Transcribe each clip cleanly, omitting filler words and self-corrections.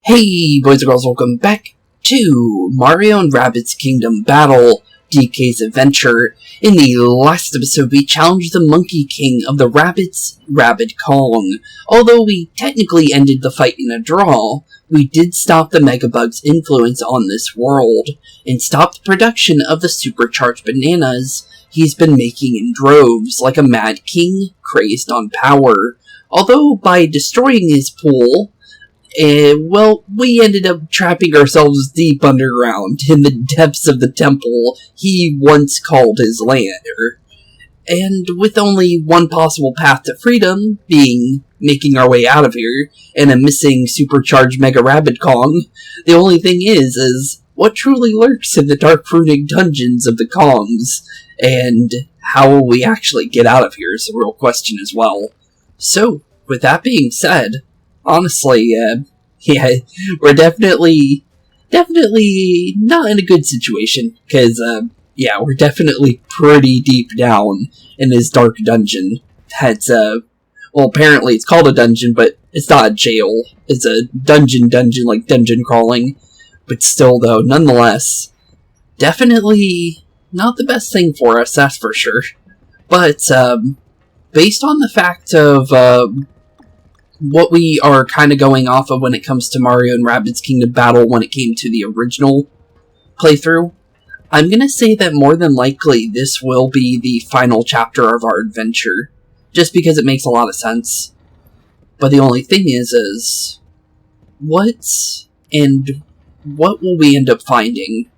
Hey boys and girls, welcome back to Mario and Rabbids Kingdom Battle, DK's adventure. In the last episode, we challenged the Monkey King of the Rabbids, Rabbid Kong. Although we technically ended the fight in a draw, we did stop the Megabug's influence on this world, and stop the production of the supercharged bananas he's been making in droves, like a mad king crazed on power. Although by destroying his pool, well, we ended up trapping ourselves deep underground in the depths of the temple he once called his lair. And with only one possible path to freedom, being making our way out of here, and a missing supercharged Mega Rabbid Kong, the only thing is what truly lurks in the dark fruiting dungeons of the Kongs, and how will we actually get out of here is a real question as well. So, with that being said, honestly, yeah, we're definitely not in a good situation, because, yeah, we're definitely pretty deep down in this dark dungeon. That's, well, apparently it's called a dungeon, but it's not a jail. It's a dungeon, like dungeon crawling. But still, though, nonetheless, definitely not the best thing for us, that's for sure. But, based on the fact of, what we are kind of going off of when it comes to Mario and Rabbids Kingdom Battle when it came to the original playthrough, I'm going to say that more than likely this will be the final chapter of our adventure, just because it makes a lot of sense. But the only thing is what will we end up finding?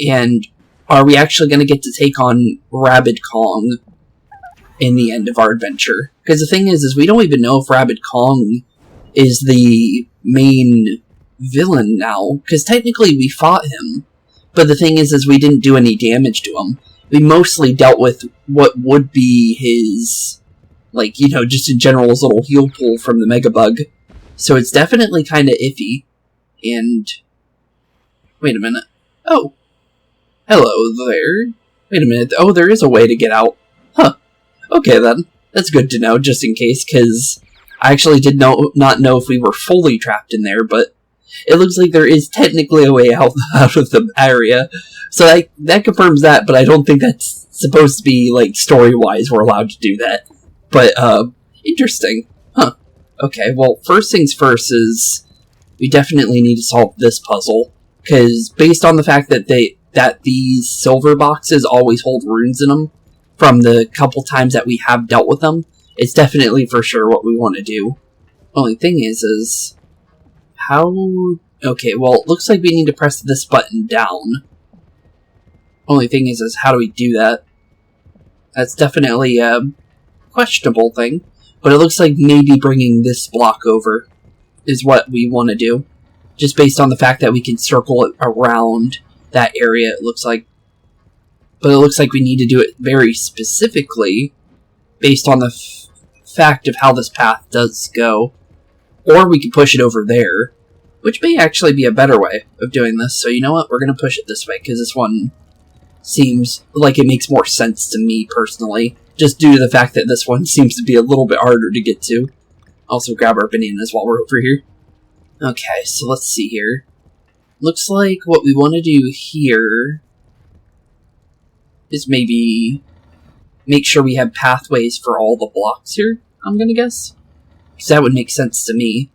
And are we actually going to get to take on Rabbid Kong in the end of our adventure? Because the thing is we don't even know if Rabbid Kong is the main villain now, because technically we fought him, but the thing is we didn't do any damage to him. We mostly dealt with what would be his, like, you know, just in general, his little heal pool from the Megabug. So it's definitely kind of iffy. And wait a minute. Oh, hello there. Wait a minute. Oh, there is a way to get out. Huh. Okay then. That's good to know, just in case, because I actually did not know if we were fully trapped in there, but it looks like there is technically a way out of the area. So that confirms that, but I don't think that's supposed to be, like, story-wise we're allowed to do that. But, interesting. Huh. Okay, well, first things first is we definitely need to solve this puzzle, because based on the fact that these silver boxes always hold runes in them, from the couple times that we have dealt with them, it's definitely for sure what we want to do. Only thing is how... Okay, well, it looks like we need to press this button down. Only thing is how do we do that? That's definitely a questionable thing, but it looks like maybe bringing this block over is what we want to do. Just based on the fact that we can circle it around that area, it looks like. But it looks like we need to do it very specifically based on the fact of how this path does go. Or we can push it over there, which may actually be a better way of doing this. So you know what? We're going to push it this way, because this one seems like it makes more sense to me personally, just due to the fact that this one seems to be a little bit harder to get to. Also grab our bananas while we're over here. Okay, so let's see here. Looks like what we want to do here is maybe make sure we have pathways for all the blocks here, I'm gonna guess. Because that would make sense to me.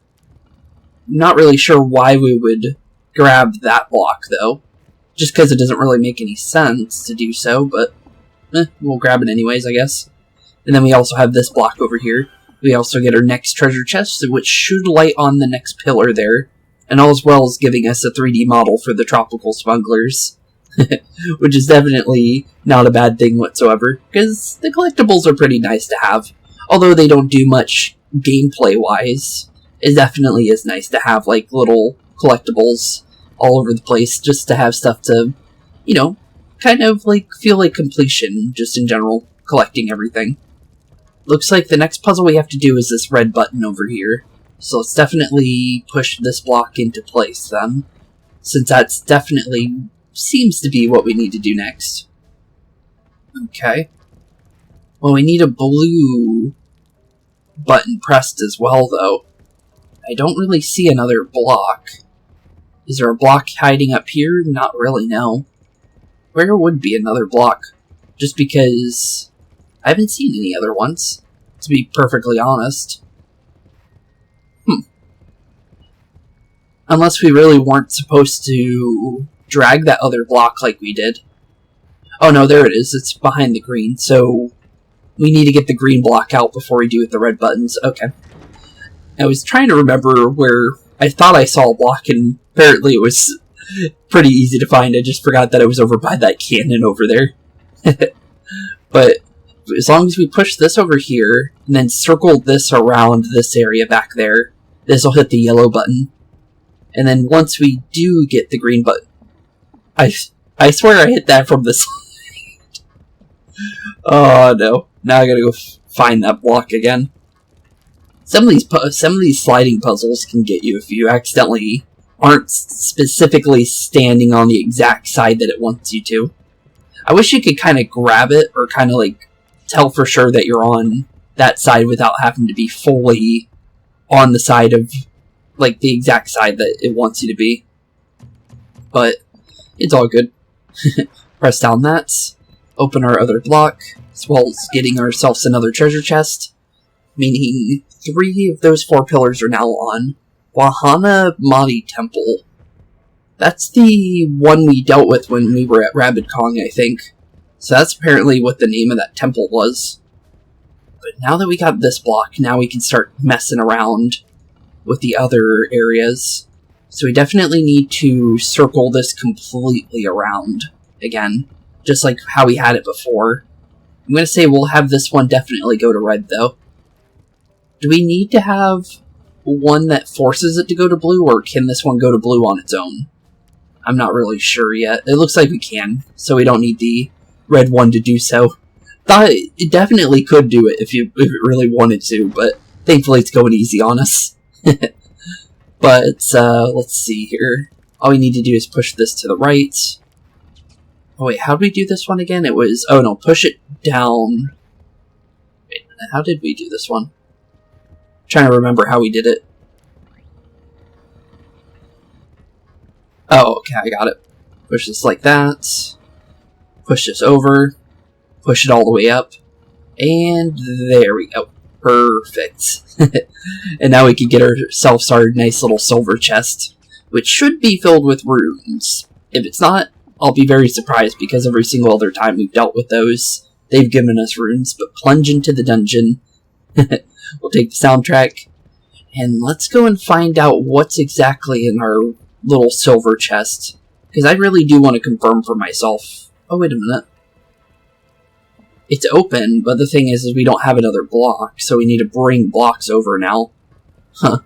Not really sure why we would grab that block, though. Just because it doesn't really make any sense to do so, but we'll grab it anyways, I guess. And then we also have this block over here. We also get our next treasure chest, which should light on the next pillar there. And all as well as giving us a 3D model for the tropical smugglers. Which is definitely not a bad thing whatsoever, because the collectibles are pretty nice to have. Although they don't do much gameplay-wise, it definitely is nice to have, like, little collectibles all over the place, just to have stuff to, you know, kind of, like, feel like completion, just in general, collecting everything. Looks like the next puzzle we have to do is this red button over here, so let's definitely push this block into place, then, since that's definitely seems to be what we need to do next. Okay. Well, we need a blue button pressed as well, though. I don't really see another block. Is there a block hiding up here? Not really, no. Where would be another block? Just because I haven't seen any other ones, to be perfectly honest. Unless we really weren't supposed to drag that other block like we did. Oh no, there it is. It's behind the green, so we need to get the green block out before we do with the red buttons. Okay. I was trying to remember where I thought I saw a block, and apparently it was pretty easy to find. I just forgot that it was over by that cannon over there. But as long as we push this over here, and then circle this around this area back there, this will hit the yellow button. And then once we do get the green button, I swear I hit that from the side. Oh no! Now I gotta go find that block again. Some of these sliding puzzles can get you if you accidentally aren't specifically standing on the exact side that it wants you to. I wish you could kind of grab it or kind of like tell for sure that you're on that side without having to be fully on the side of like the exact side that it wants you to be. But it's all good. Press down that, open our other block, as well as getting ourselves another treasure chest, meaning 3 of those 4 pillars are now on Wahana Madi Temple. That's the one we dealt with when we were at Rabbid Kong, I think. So that's apparently what the name of that temple was. But now that we got this block, now we can start messing around with the other areas. So we definitely need to circle this completely around again, just like how we had it before. I'm going to say we'll have this one definitely go to red, though. Do we need to have one that forces it to go to blue, or can this one go to blue on its own? I'm not really sure yet. It looks like we can, so we don't need the red one to do so. Thought it definitely could do it if it really wanted to, but thankfully it's going easy on us. But let's see here. All we need to do is push this to the right. Oh wait, how did we do this one again? It was, oh no, push it down. Wait, how did we do this one? I'm trying to remember how we did it. Oh, okay, I got it. Push this like that. Push this over. Push it all the way up. And there we go. Perfect. And now we can get ourselves our nice little silver chest, which should be filled with runes. If it's not, I'll be very surprised, because every single other time we've dealt with those, they've given us runes. But plunge into the dungeon. We'll take the soundtrack, and let's go and find out what's exactly in our little silver chest, because I really do want to confirm for myself. Oh, wait a minute. It's open, but the thing is we don't have another block, so we need to bring blocks over now. Huh.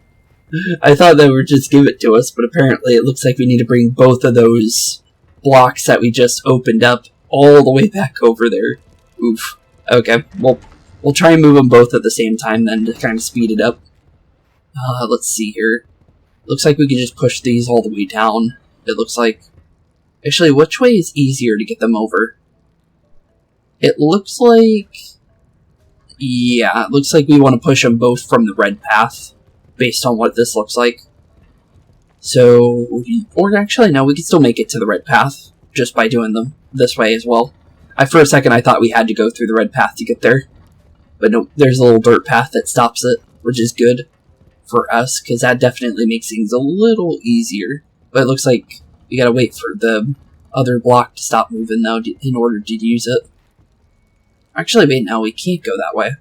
I thought they would just give it to us, but apparently it looks like we need to bring both of those blocks that we just opened up all the way back over there. Oof. Okay, well, we'll try and move them both at the same time then to kind of speed it up. Let's see here. Looks like we can just push these all the way down. It looks like... Actually, which way is easier to get them over? It looks like... Yeah, it looks like we want to push them both from the red path, based on what this looks like. So, or actually, no, we can still make it to the red path, just by doing them this way as well. For a second, I thought we had to go through the red path to get there. But no, there's a little dirt path that stops it, which is good for us, because that definitely makes things a little easier. But it looks like we gotta wait for the other block to stop moving, though, in order to use it. Actually, wait, no, we can't go that way.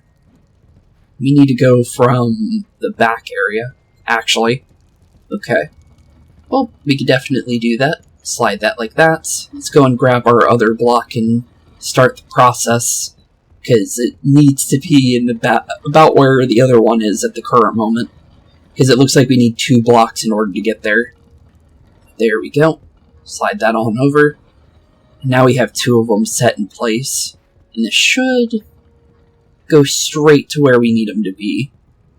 We need to go from the back area, actually. Okay. Well, we could definitely do that. Slide that like that. Let's go and grab our other block and start the process, because it needs to be in about where the other one is at the current moment. Because it looks like we need 2 blocks in order to get there. There we go. Slide that on over. And now we have 2 of them set in place. And this should go straight to where we need them to be,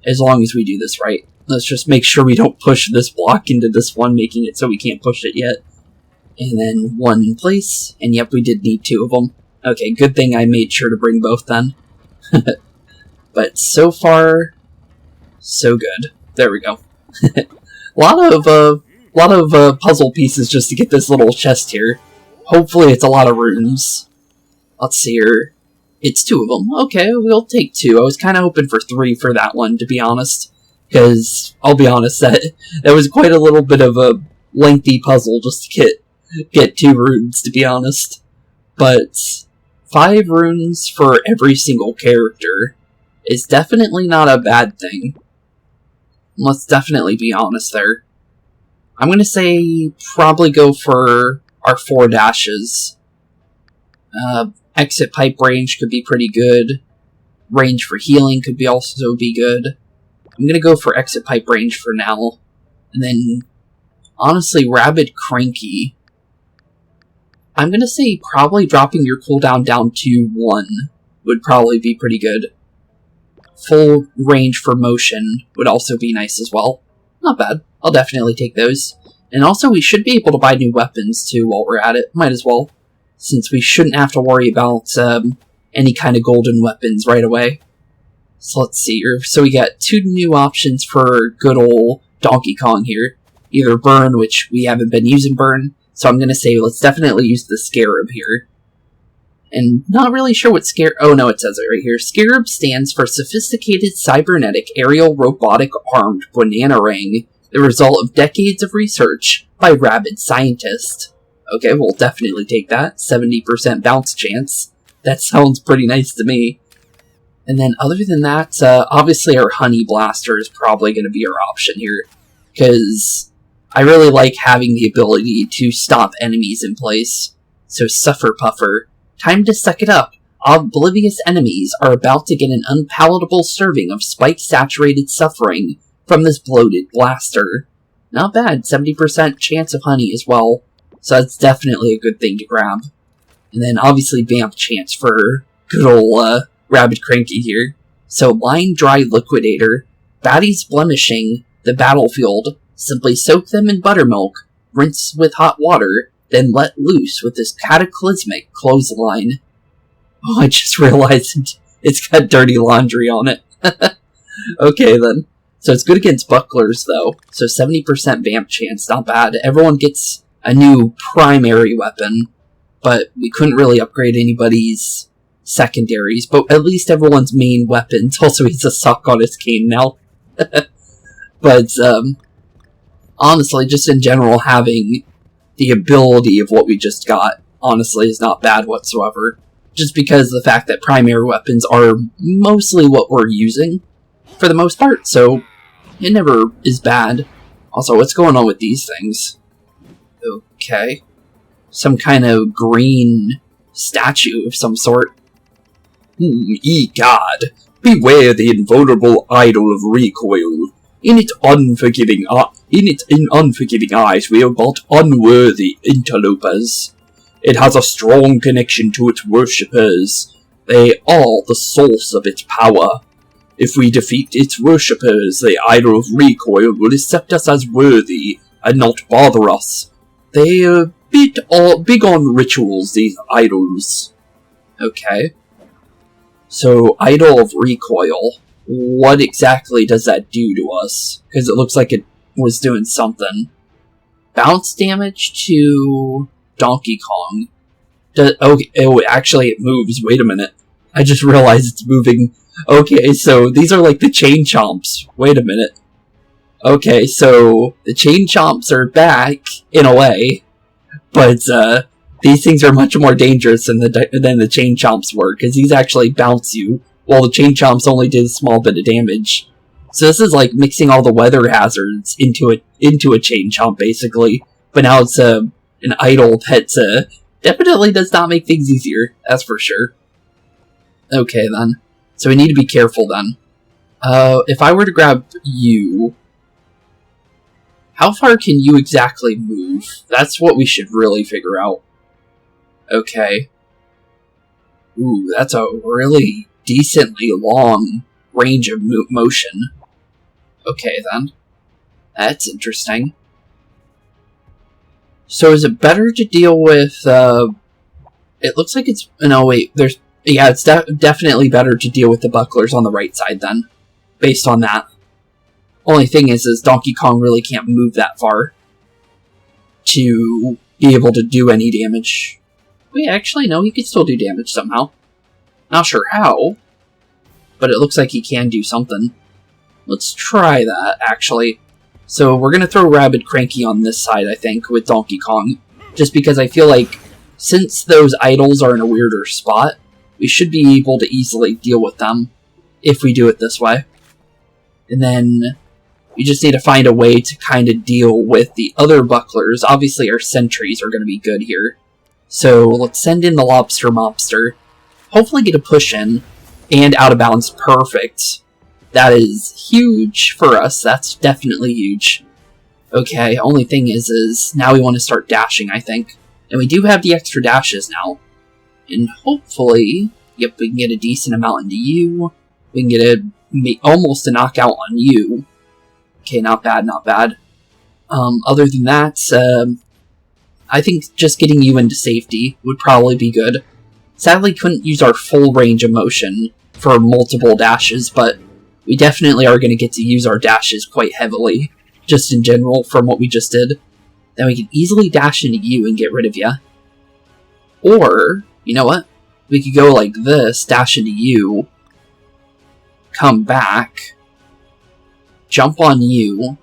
as long as we do this right. Let's just make sure we don't push this block into this one, making it so we can't push it yet. And then 1 in place, and yep, we did need 2 of them. Okay, good thing I made sure to bring both then. But so far, so good. There we go. A lot of puzzle pieces just to get this little chest here. Hopefully it's a lot of runes. Let's see here. It's 2 of them. Okay, we'll take 2. I was kind of hoping for 3 for that one, to be honest. Because, I'll be honest, that was quite a little bit of a lengthy puzzle just to get 2 runes, to be honest. But 5 runes for every single character is definitely not a bad thing. Let's definitely be honest there. I'm going to say probably go for our 4 dashes. Exit pipe range could be pretty good. Range for healing could also be good. I'm going to go for exit pipe range for now. And then, honestly, Rabbid Cranky. I'm going to say probably dropping your cooldown down to 1 would probably be pretty good. Full range for motion would also be nice as well. Not bad. I'll definitely take those. And also, we should be able to buy new weapons too while we're at it. Might as well. Since we shouldn't have to worry about any kind of golden weapons right away. So let's see here. So we got 2 new options for good old Donkey Kong here. Either Burn, which we haven't been using Burn. So I'm going to say let's definitely use the Scarab here. And not really sure what Scarab... Oh no, it says it right here. Scarab stands for Sophisticated Cybernetic Aerial Robotic Armed Bananarang, the result of decades of research by rabid scientists. Okay, we'll definitely take that. 70% bounce chance. That sounds pretty nice to me. And then other than that, obviously our Honey Blaster is probably going to be our option here. Because I really like having the ability to stop enemies in place. So Suffer Puffer. Time to suck it up. Oblivious enemies are about to get an unpalatable serving of spike-saturated suffering from this bloated blaster. Not bad. 70% chance of honey as well. So that's definitely a good thing to grab. And then obviously vamp chance for good old Rabbid Cranky here. So Line Dry Liquidator. Baddies blemishing the battlefield. Simply soak them in buttermilk, rinse with hot water, then let loose with this cataclysmic clothesline. Oh, I just realized it's got dirty laundry on it. Okay then. So it's good against bucklers though. So 70% vamp chance, not bad. Everyone gets a new primary weapon, but we couldn't really upgrade anybody's secondaries, but at least everyone's main weapons. Also, he's a suck on his cane now. But, honestly, just in general, having the ability of what we just got, honestly, is not bad whatsoever. Just because of the fact that primary weapons are mostly what we're using, for the most part, so it never is bad. Also, what's going on with these things? Okay. Some kind of green statue of some sort. Ye God! Beware the invulnerable idol of recoil. In its unforgiving eyes we are but unworthy interlopers. It has a strong connection to its worshippers. They are the source of its power. If we defeat its worshippers, the idol of recoil will accept us as worthy and not bother us. They are big on rituals, these idols. Okay. So, Idol of Recoil. What exactly does that do to us? Because it looks like it was doing something. Bounce damage to Donkey Kong. Actually it moves. Wait a minute. I just realized it's moving. Okay, so these are like the Chain Chomps. Wait a minute. Okay, so the Chain Chomps are back, in a way. But, these things are much more dangerous than the Chain Chomps were, because these actually bounce you, while the Chain Chomps only did a small bit of damage. So this is like mixing all the weather hazards into a Chain Chomp, basically. But now it's an idol that definitely does not make things easier, that's for sure. Okay, then. So we need to be careful, then. If I were to grab you... How far can you exactly move? That's what we should really figure out. Okay. Ooh, that's a really decently long range of motion. Okay, then. That's interesting. So is it better to deal with, it looks like it's... No, wait, there's... Yeah, it's definitely better to deal with the bucklers on the right side, then. Based on that. Only thing is Donkey Kong really can't move that far to be able to do any damage. Wait, actually, no, he can still do damage somehow. Not sure how, but it looks like he can do something. Let's try that, actually. So we're going to throw Rabbid Cranky on this side, I think, with Donkey Kong. Just because I feel like, since those idols are in a weirder spot, we should be able to easily deal with them if we do it this way. And then we just need to find a way to kind of deal with the other bucklers. Obviously our sentries are going to be good here. So let's send in the Lobster Mobster. Hopefully get a push in and out of bounds. Perfect. That is huge for us. That's definitely huge. Okay, only thing is now we want to start dashing, I think. And we do have the extra dashes now. And hopefully, yep, we can get a decent amount into you. We can get almost a knockout on you. Okay, not bad, not bad. Other than that, I think just getting you into safety would probably be good. Sadly, couldn't use our full range of motion for multiple dashes, but we definitely are going to get to use our dashes quite heavily, just in general, from what we just did. Then we can easily dash into you and get rid of you. Or, you know what? We could go like this, dash into you, come back, jump on you.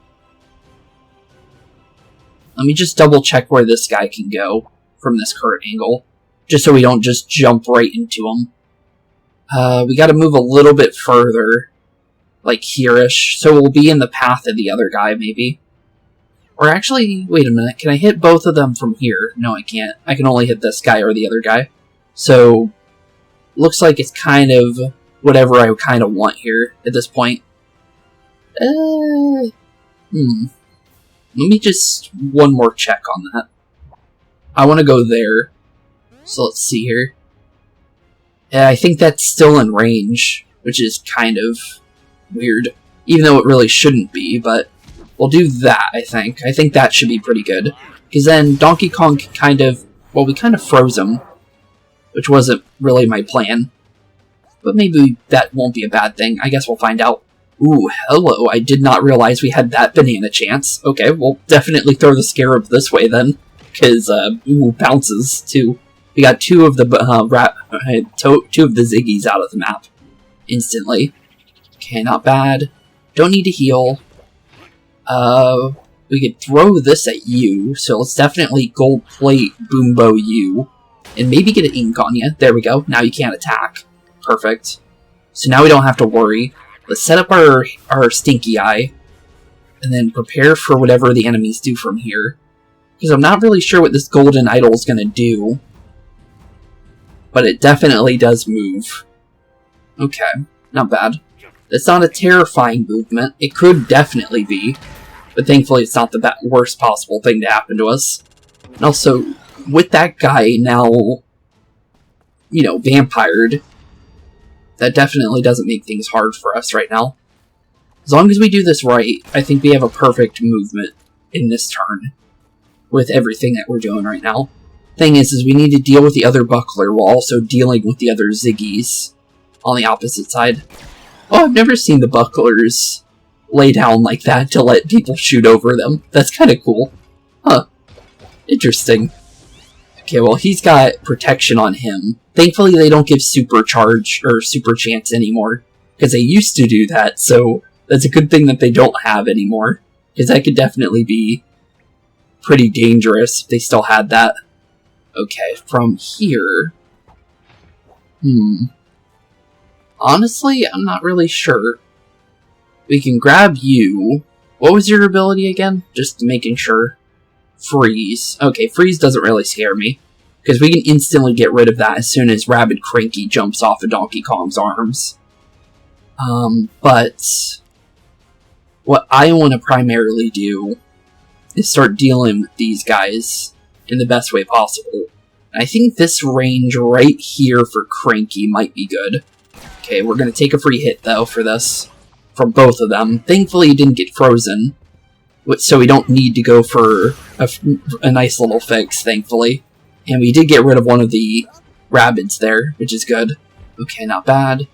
Let me just double check where this guy can go from this current angle, just so we don't just jump right into him. We gotta move a little bit further, like here-ish, so we'll be in the path of the other guy, maybe. Or actually, wait a minute, can I hit both of them from here? No, I can't. I can only hit this guy or the other guy. So, looks like it's kind of whatever I kind of want here at this point. Let me just one more check on that. I want to go there. So let's see here. Yeah, I think that's still in range, which is kind of weird. Even though it really shouldn't be, but we'll do that, I think. I think that should be pretty good. Because then Donkey Kong can kind of... Well, we kind of froze him, which wasn't really my plan. But maybe that won't be a bad thing. I guess we'll find out. Ooh, hello. I did not realize we had that banana chance. Okay, we'll definitely throw the Scarab this way then. Because, bounces, too. We got two of the Ziggies out of the map instantly. Okay, not bad. Don't need to heal. We could throw this at you, so let's definitely gold plate Boombo you. And maybe get an ink on you. There we go. Now you can't attack. Perfect. So now we don't have to worry. Let's set up our Stinky Eye. And then prepare for whatever the enemies do from here. Because I'm not really sure what this golden idol is going to do. But it definitely does move. Okay, not bad. It's not a terrifying movement. It could definitely be. But thankfully it's not the worst possible thing to happen to us. And also, with that guy now, you know, vampired, that definitely doesn't make things hard for us right now. As long as we do this right, I think we have a perfect movement in this turn. With everything that we're doing right now. Thing is we need to deal with the other buckler while also dealing with the other Ziggies on the opposite side. Oh, I've never seen the bucklers lay down like that to let people shoot over them. That's kind of cool. Huh. Interesting. Okay, well, he's got protection on him. Thankfully, they don't give supercharge or super chance anymore. Because they used to do that, so that's a good thing that they don't have anymore. Because that could definitely be pretty dangerous if they still had that. Okay, from here... Honestly, I'm not really sure. We can grab you. What was your ability again? Just making sure. Freeze. Okay, freeze doesn't really scare me. Because we can instantly get rid of that as soon as Rabbid Cranky jumps off of Donkey Kong's arms. But... what I want to primarily do is start dealing with these guys in the best way possible. And I think this range right here for Cranky might be good. Okay, we're going to take a free hit, though, for this. From both of them. Thankfully, he didn't get frozen. So we don't need to go for a nice little fix, thankfully. And we did get rid of one of the Rabbids there, which is good. Okay, not bad.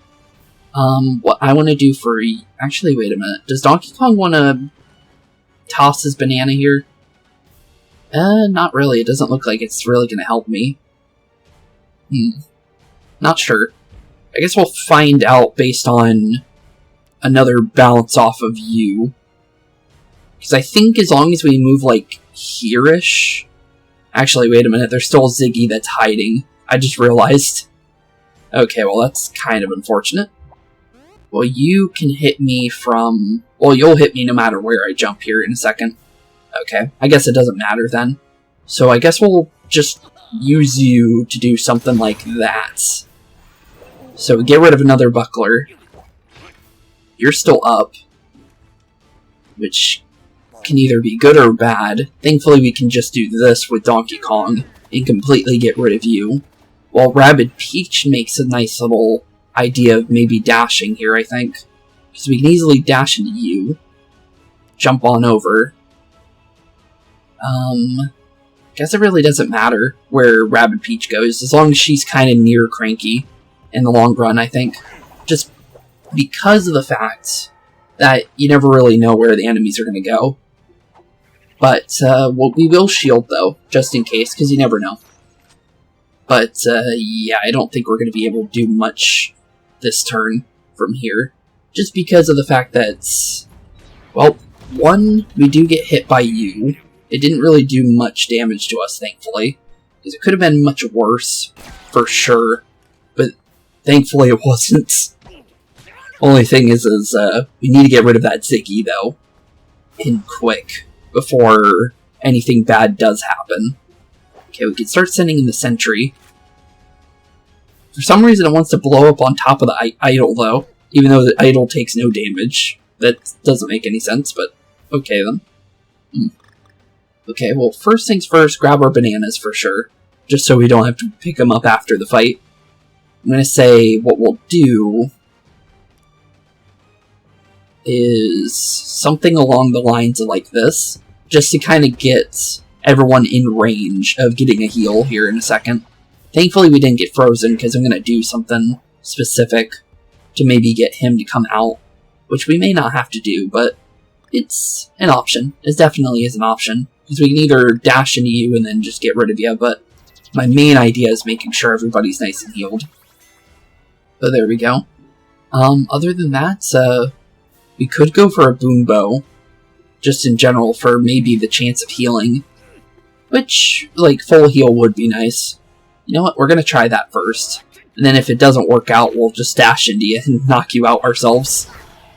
What I want to do for... Actually, wait a minute. Does Donkey Kong want to toss his banana here? Not really. It doesn't look like it's really going to help me. Not sure. I guess we'll find out based on another bounce off of you. Because I think as long as we move, like, here-ish... Actually, wait a minute. There's still a Ziggy that's hiding. I just realized. Okay, well, that's kind of unfortunate. Well, you can hit me from... Well, you'll hit me no matter where I jump here in a second. Okay, I guess it doesn't matter then. So I guess we'll just use you to do something like that. So we get rid of another buckler. You're still up. Which can either be good or bad. Thankfully we can just do this with Donkey Kong and completely get rid of you. While Rabbid Peach makes a nice little idea of maybe dashing here, I think. Because we can easily dash into you. Jump on over. Guess it really doesn't matter where Rabbid Peach goes, as long as she's kind of near Cranky in the long run, I think. Just because of the fact that you never really know where the enemies are going to go. But, well, we will shield, though, just in case, because you never know. But, yeah, I don't think we're going to be able to do much this turn from here. Just because of the fact that, well, one, we do get hit by you. It didn't really do much damage to us, thankfully. Because it could have been much worse, for sure. But thankfully it wasn't. Only thing is we need to get rid of that Ziggy, though. And quick. Before anything bad does happen. Okay, we can start sending in the sentry. For some reason it wants to blow up on top of the idol, though. Even though the idol takes no damage. That doesn't make any sense, but okay then. Okay, well, first things first, grab our bananas for sure. Just so we don't have to pick them up after the fight. I'm going to say what we'll do is something along the lines of like this. Just to kind of get everyone in range of getting a heal here in a second. Thankfully we didn't get frozen because I'm going to do something specific to maybe get him to come out. Which we may not have to do, but it's an option. It definitely is an option. Because we can either dash into you and then just get rid of you, but my main idea is making sure everybody's nice and healed. So there we go. Other than that, we could go for a boom bow. Just in general for maybe the chance of healing. Which, like, full heal would be nice. You know what, we're gonna try that first. And then if it doesn't work out, we'll just dash into you and knock you out ourselves.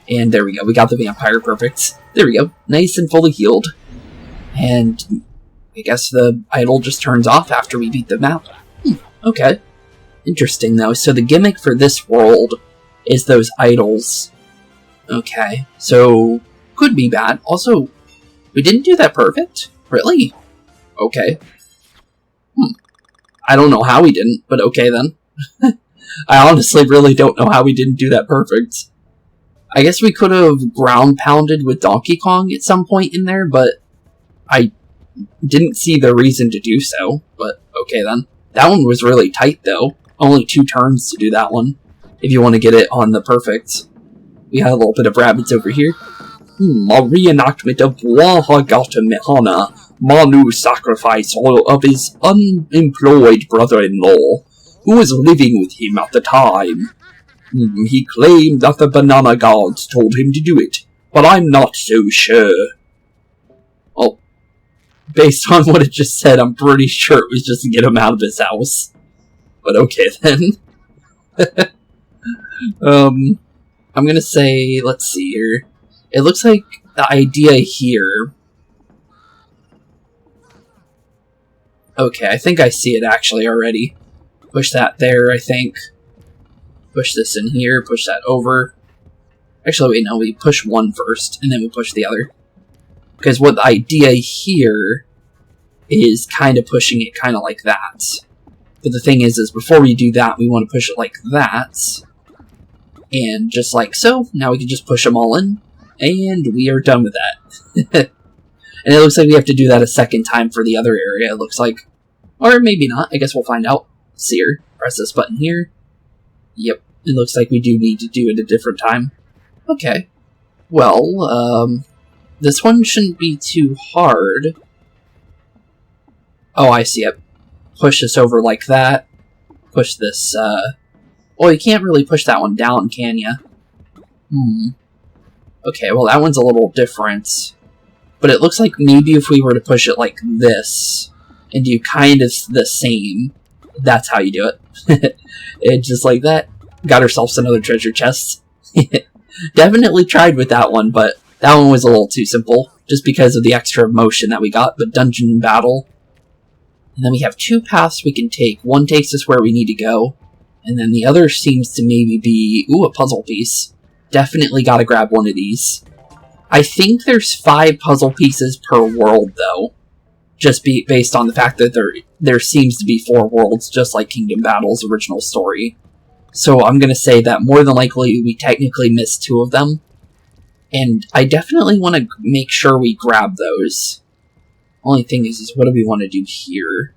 And there we go, we got the vampire perfect. There we go, nice and fully healed. And I guess the idol just turns off after we beat them out. Okay. Interesting, though. So the gimmick for this world is those idols. Okay, so could be bad. Also, we didn't do that perfect? Really? Okay. I don't know how we didn't, but okay then. I honestly really don't know how we didn't do that perfect. I guess we could have ground pounded with Donkey Kong at some point in there, but I didn't see the reason to do so, but okay then. That one was really tight though. Only 2 turns to do that one, if you want to get it on the perfect. We had a little bit of Rabbids over here. A reenactment of Wahagata Mehana, Manu's sacrifice of his unemployed brother-in-law, who was living with him at the time. He claimed that the banana gods told him to do it, but I'm not so sure. Well, based on what it just said, I'm pretty sure it was just to get him out of his house. But okay then. I'm gonna say, let's see here. It looks like the idea here... Okay, I think I see it actually already. Push that there, I think. Push this in here, push that over. Actually, wait, no, we push one first, and then we push the other. Because what the idea here is kind of pushing it kind of like that. But the thing is before we do that, we want to push it like that. And just like so, now we can just push them all in. And we are done with that. And it looks like we have to do that a second time for the other area, it looks like. Or maybe not, I guess we'll find out. Let's see here. Press this button here. Yep. It looks like we do need to do it a different time. Okay. Well, this one shouldn't be too hard. Oh, I see it. Push this over like that. Push this, well, you can't really push that one down, can you? Okay, well, that one's a little different. But it looks like maybe if we were to push it like this, and do kind of the same, that's how you do it. And just like that, got ourselves another treasure chest. Definitely tried with that one, but that one was a little too simple, just because of the extra motion that we got, but dungeon battle. And then we have 2 paths we can take. One takes us where we need to go, and then the other seems to maybe be, ooh, a puzzle piece. Definitely gotta grab one of these. I think there's 5 puzzle pieces per world, though. Just based on the fact that there seems to be 4 worlds, just like Kingdom Battle's original story. So I'm gonna say that more than likely we technically missed 2 of them. And I definitely want to make sure we grab those. Only thing is what do we want to do here?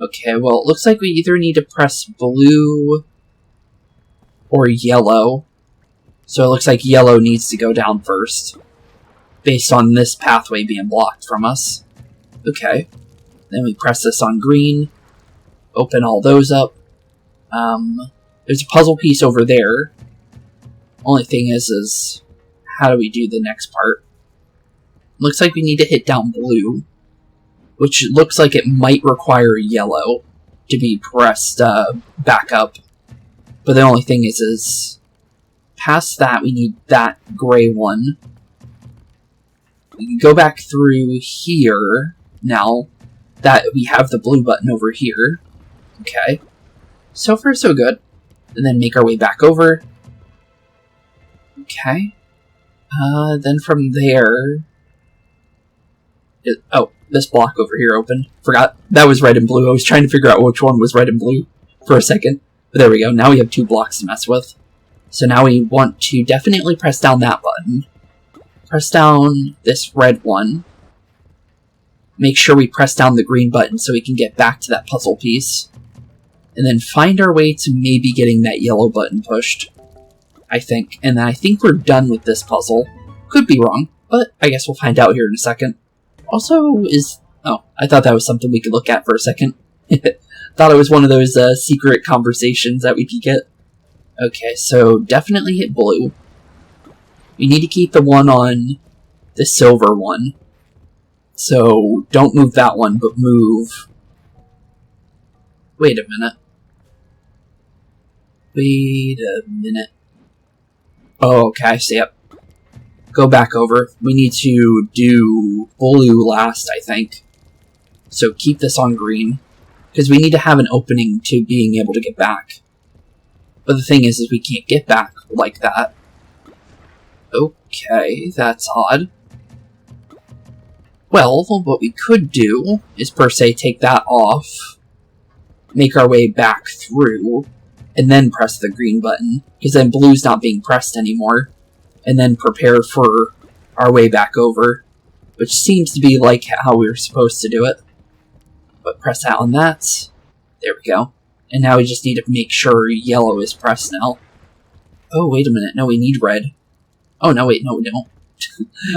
Okay, well, it looks like we either need to press blue or yellow. So it looks like yellow needs to go down first, based on this pathway being blocked from us. Okay. Then we press this on green, open all those up. There's a puzzle piece over there. Only thing is how do we do the next part? Looks like we need to hit down blue, which looks like it might require yellow to be pressed back up. But the only thing is past that we need that gray one. We can go back through here now that we have the blue button over here. Okay. So far so good. And then make our way back over. Okay. Then from there... oh, this block over here opened. Forgot. That was red and blue. I was trying to figure out which one was red and blue for a second. But there we go. Now we have 2 blocks to mess with. So now we want to definitely press down that button. Press down this red one. Make sure we press down the green button so we can get back to that puzzle piece. And then find our way to maybe getting that yellow button pushed. I think. And I think we're done with this puzzle. Could be wrong, but I guess we'll find out here in a second. Also, oh, I thought that was something we could look at for a second. Thought it was one of those secret conversations that we could get. Okay, so definitely hit blue. We need to keep the one on the silver one. So don't move that one, but move... Wait a minute. Wait a minute. Oh, okay, I see it. Go back over. We need to do blue last, I think. So keep this on green. Because we need to have an opening to being able to get back. But the thing is we can't get back like that. Okay, that's odd. Well, what we could do is per se take that off, make our way back through, and then press the green button, because then blue's not being pressed anymore, and then prepare for our way back over, which seems to be like how we were supposed to do it. But press that on that. There we go. And now we just need to make sure yellow is pressed now. Oh, wait a minute. No, we need red. Oh, no, wait, no, we don't.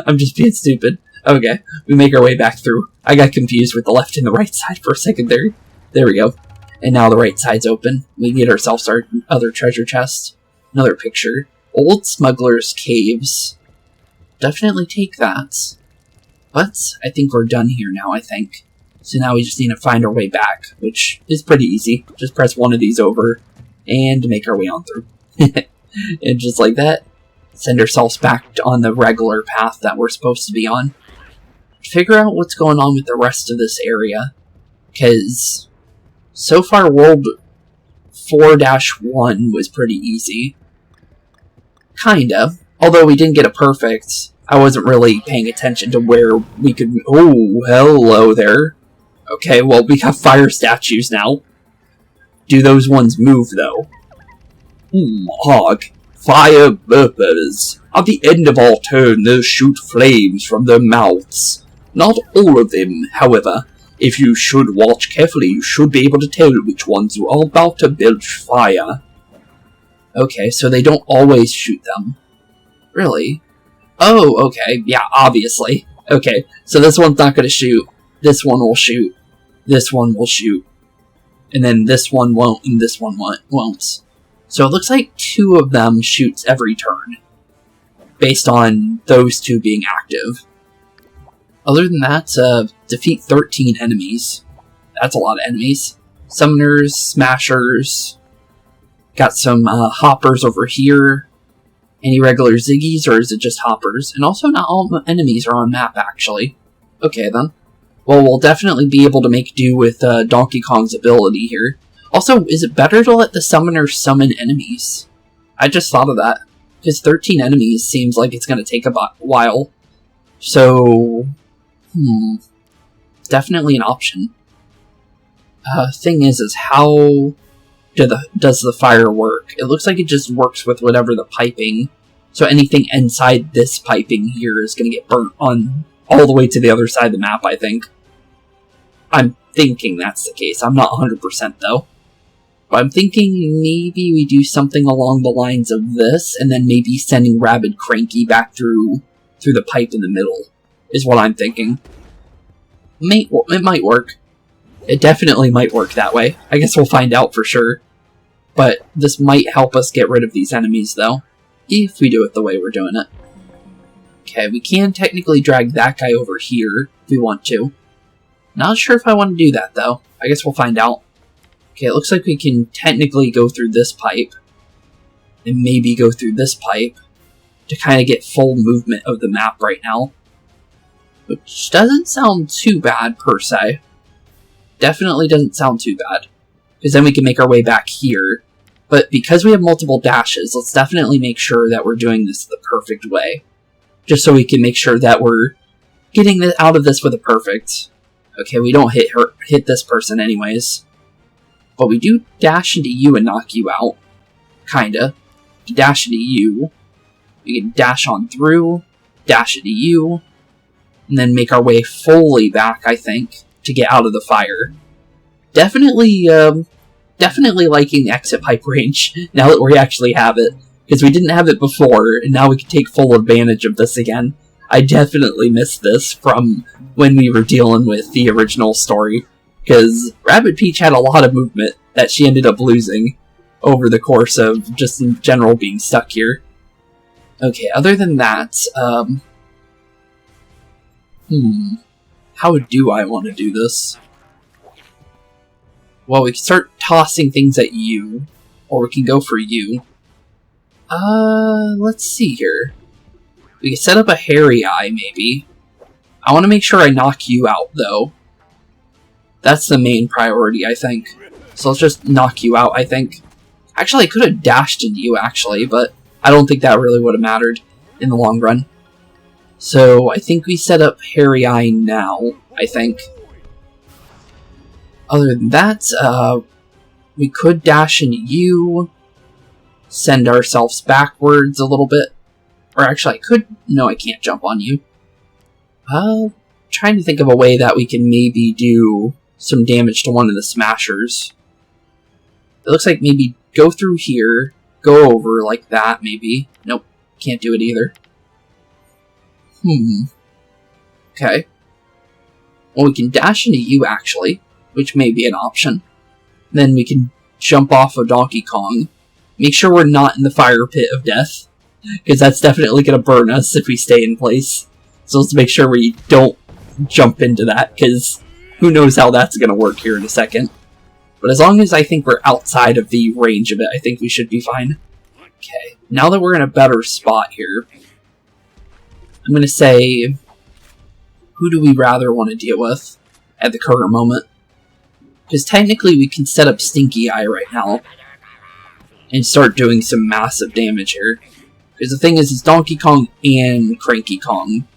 I'm just being stupid. Okay, we make our way back through. I got confused with the left and the right side for a second there. There we go. And now the right side's open. We get ourselves our other treasure chest. Another picture. Old Smuggler's Caves. Definitely take that. But I think we're done here now, I think. So now we just need to find our way back, which is pretty easy. Just press one of these over and make our way on through. And just like that, send ourselves back on the regular path that we're supposed to be on. Figure out what's going on with the rest of this area. Because so far World 4-1 was pretty easy. Kinda. Although we didn't get a perfect, I wasn't really paying attention to where we could... Oh, hello there. Okay, well, we have fire statues now. Do those ones move, though? Hog. Fire burpers. At the end of our turn, they'll shoot flames from their mouths. Not all of them, however. If you should watch carefully, you should be able to tell which ones are about to belch fire. Okay, so they don't always shoot them. Really? Oh, okay, yeah, obviously. Okay, so this one's not going to shoot, this one will shoot, this one will shoot, and then this one won't, and this one won't. So it looks like 2 of them shoots every turn, based on those 2 being active. Other than that, defeat 13 enemies. That's a lot of enemies. Summoners, smashers, got some hoppers over here. Any regular Ziggies, or is it just hoppers? And also not all enemies are on map, actually. Okay, then. Well, we'll definitely be able to make do with Donkey Kong's ability here. Also, is it better to let the summoner summon enemies? I just thought of that. Because 13 enemies seems like it's going to take a while. So, definitely an option. Thing is how does the fire work? It looks like it just works with whatever the piping. So anything inside this piping here is going to get burnt on all the way to the other side of the map, I think. I'm thinking that's the case. I'm not 100% though. But I'm thinking maybe we do something along the lines of this, and then maybe sending Rabbid Cranky back through the pipe in the middle, is what I'm thinking. It might work. It definitely might work that way. I guess we'll find out for sure. But this might help us get rid of these enemies, though. If we do it the way we're doing it. Okay, we can technically drag that guy over here if we want to. Not sure if I want to do that, though. I guess we'll find out. Okay, it looks like we can technically go through this pipe. And maybe go through this pipe. To kind of get full movement of the map right now. Which doesn't sound too bad, per se. Definitely doesn't sound too bad. Because then we can make our way back here. But because we have multiple dashes, let's definitely make sure that we're doing this the perfect way. Just so we can make sure that we're getting out of this with a perfect. Okay, we don't hit this person anyways. But we do dash into you and knock you out. Kinda. Dash into you. We can dash on through. Dash into you. And then make our way fully back, I think, to get out of the fire. Definitely liking exit pipe range, now that we actually have it. Because we didn't have it before, and now we can take full advantage of this again. I definitely missed this from when we were dealing with the original story. Because Rabbid Peach had a lot of movement that she ended up losing over the course of just in general being stuck here. Okay, other than that, how do I want to do this? Well, we can start tossing things at you, or we can go for you. Let's see here. We can set up a hairy eye, maybe. I want to make sure I knock you out, though. That's the main priority, I think. So let's just knock you out, I think. Actually, I could have dashed into you, actually, but I don't think that really would have mattered in the long run. So I think we set up hairy eye now, I think. Other than that, we could dash into you, send ourselves backwards a little bit. Or actually, I could... No, I can't jump on you. Trying to think of a way that we can maybe do some damage to one of the smashers. It looks like maybe go through here, go over like that, maybe. Nope, can't do it either. Okay. Well, we can dash into you, actually, which may be an option. Then we can jump off of Donkey Kong. Make sure we're not in the fire pit of death, because that's definitely going to burn us if we stay in place. So let's make sure we don't jump into that, because who knows how that's going to work here in a second. But as long as I think we're outside of the range of it, I think we should be fine. Okay, now that we're in a better spot here, I'm going to say, who do we rather want to deal with at the current moment? Because technically we can set up Stinky Eye right now and start doing some massive damage here. Because the thing is Donkey Kong and Cranky Kong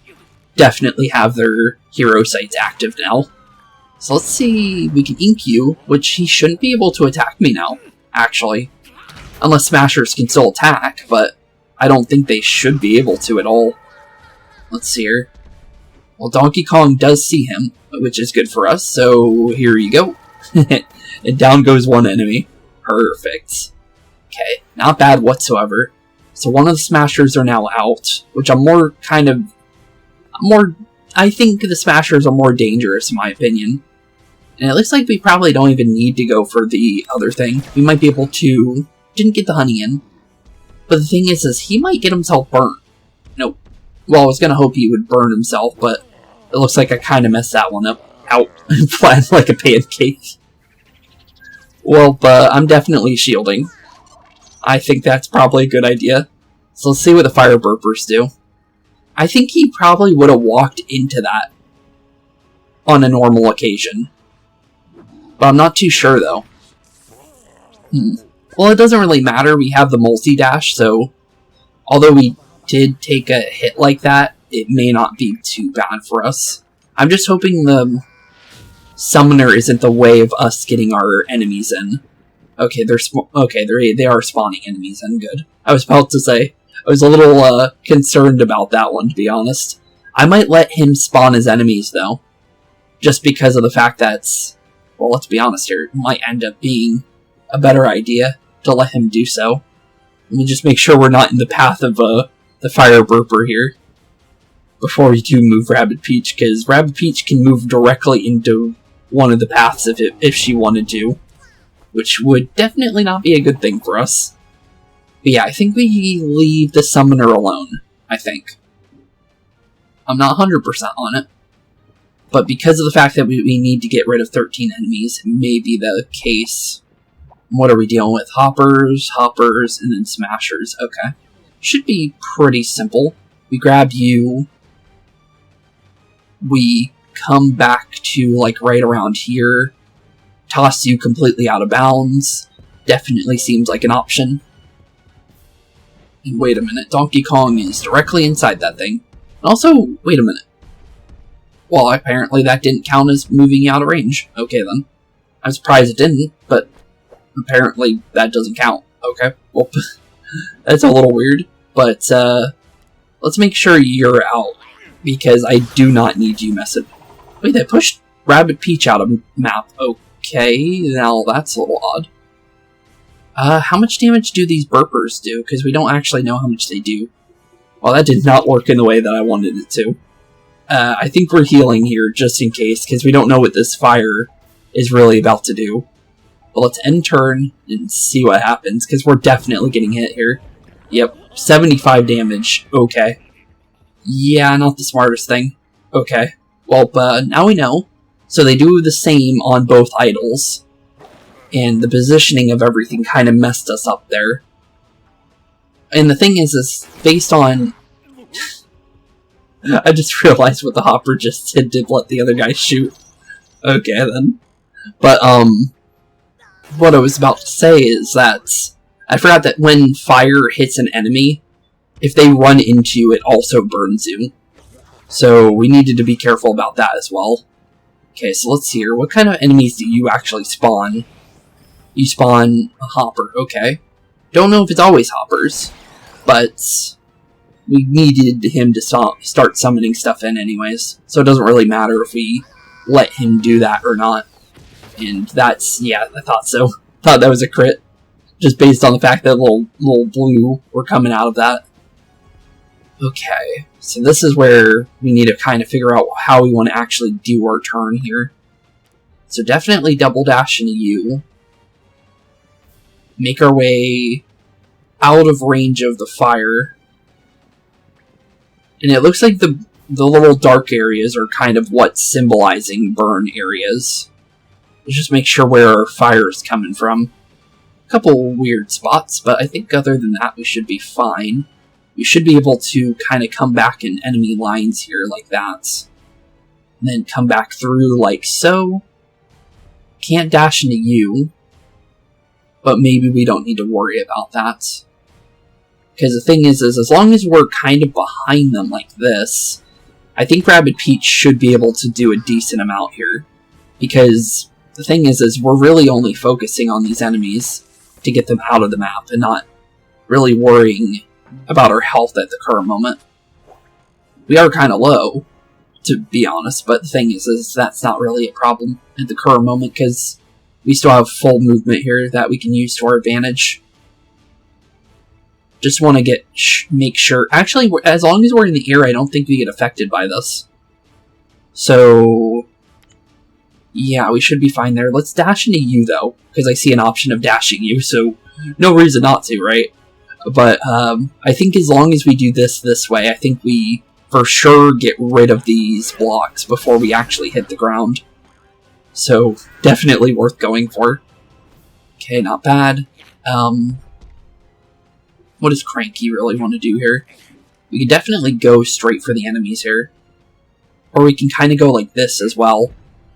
definitely have their hero sights active now. So let's see, we can ink you, which he shouldn't be able to attack me now, actually. Unless Smashers can still attack, but I don't think they should be able to at all. Let's see here. Well, Donkey Kong does see him, which is good for us, so here you go. And down goes one enemy. Perfect. Okay, not bad whatsoever. So one of the Smashers are now out, which I think the Smashers are more dangerous in my opinion. And it looks like we probably don't even need to go for the other thing. We might be able to... Didn't get the honey in. But the thing is he might get himself burnt. Nope. Well, I was going to hope he would burn himself, but it looks like I kind of messed that one up. Out. Flattened like a pancake. Well, I'm definitely shielding. I think that's probably a good idea. So let's see what the fire burpers do. I think he probably would have walked into that on a normal occasion. But I'm not too sure, though. Well, it doesn't really matter. We have the multi-dash, so although we did take a hit like that, it may not be too bad for us. I'm just hoping the summoner isn't the way of us getting our enemies in. Okay, they are spawning enemies in. Good. I was about to say, I was a little concerned about that one, to be honest. I might let him spawn his enemies, though. Just because of the fact that, well, let's be honest here, it might end up being a better idea to let him do so. Let me just make sure we're not in the path of the fire burper here. Before we do move Rabbid Peach, because Rabbid Peach can move directly into one of the paths if she wanted to. Which would definitely not be a good thing for us. But yeah, I think we leave the summoner alone, I think. I'm not 100% on it. But because of the fact that we need to get rid of 13 enemies, it may be the case. What are we dealing with? Hoppers, and then Smashers. Okay. Should be pretty simple. We grab you. We come back to, like, right around here. Toss you completely out of bounds. Definitely seems like an option. And wait a minute, Donkey Kong is directly inside that thing. And also, wait a minute. Well, apparently that didn't count as moving you out of range. Okay then. I'm surprised it didn't, but apparently that doesn't count. Okay, well, that's a little weird. But, let's make sure you're out. Because I do not need you messing. Wait, they pushed Rabbid Peach out of map. Okay, now that's a little odd. How much damage do these burpers do? Because we don't actually know how much they do. Well, that did not work in the way that I wanted it to. I think we're healing here, just in case, because we don't know what this fire is really about to do. But let's end turn and see what happens, because we're definitely getting hit here. Yep, 75 damage. Okay. Yeah, not the smartest thing. Okay. Well, now we know. So they do the same on both idols. And the positioning of everything kind of messed us up there. And the thing is based on... I just realized what the hopper just did to let the other guy shoot. Okay, then. But, what I was about to say is that... I forgot that when fire hits an enemy, if they run into you, it also burns you. So we needed to be careful about that as well. Okay, so let's see here. What kind of enemies do you actually spawn? You spawn a hopper, okay. Don't know if it's always hoppers, but we needed him to start summoning stuff in anyways. So it doesn't really matter if we let him do that or not. And that's, yeah, I thought so. Thought that was a crit. Just based on the fact that little blue were coming out of that. Okay, so this is where we need to kind of figure out how we want to actually do our turn here. So definitely double dash into you. Make our way out of range of the fire. And it looks like the little dark areas are kind of what's symbolizing burn areas. Let's just make sure where our fire is coming from. A couple weird spots, but I think other than that we should be fine. We should be able to kind of come back in enemy lines here like that. And then come back through like so. Can't dash into you. But maybe we don't need to worry about that. Because the thing is as long as we're kind of behind them like this, I think Rabbid Peach should be able to do a decent amount here. Because the thing is we're really only focusing on these enemies to get them out of the map and not really worrying about our health at the current moment. We are kind of low, to be honest, but the thing is that's not really a problem at the current moment, because we still have full movement here that we can use to our advantage. Just want to make sure... Actually, as long as we're in the air, I don't think we get affected by this. So... yeah, we should be fine there. Let's dash into you, though, because I see an option of dashing you, so no reason not to, right? But I think as long as we do this way, I think we for sure get rid of these blocks before we actually hit the ground. So, definitely worth going for. Okay, not bad. What does Cranky really want to do here? We could definitely go straight for the enemies here. Or we can kind of go like this as well.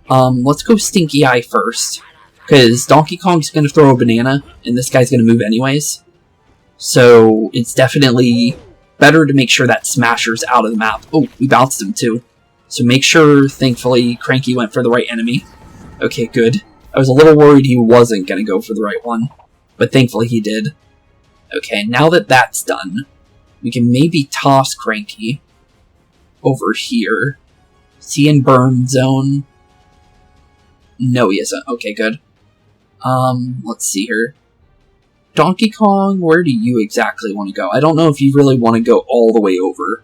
Let's go Stinky Eye first. Because Donkey Kong's going to throw a banana, and this guy's going to move anyways. So, it's definitely better to make sure that Smasher's out of the map. Oh, we bounced him too. So make sure, thankfully, Cranky went for the right enemy. Okay, good. I was a little worried he wasn't going to go for the right one. But thankfully he did. Okay, now that that's done, we can maybe toss Cranky over here. Is he in burn zone? No, he isn't. Okay, good. Let's see here. Donkey Kong, where do you exactly want to go? I don't know if you really want to go all the way over.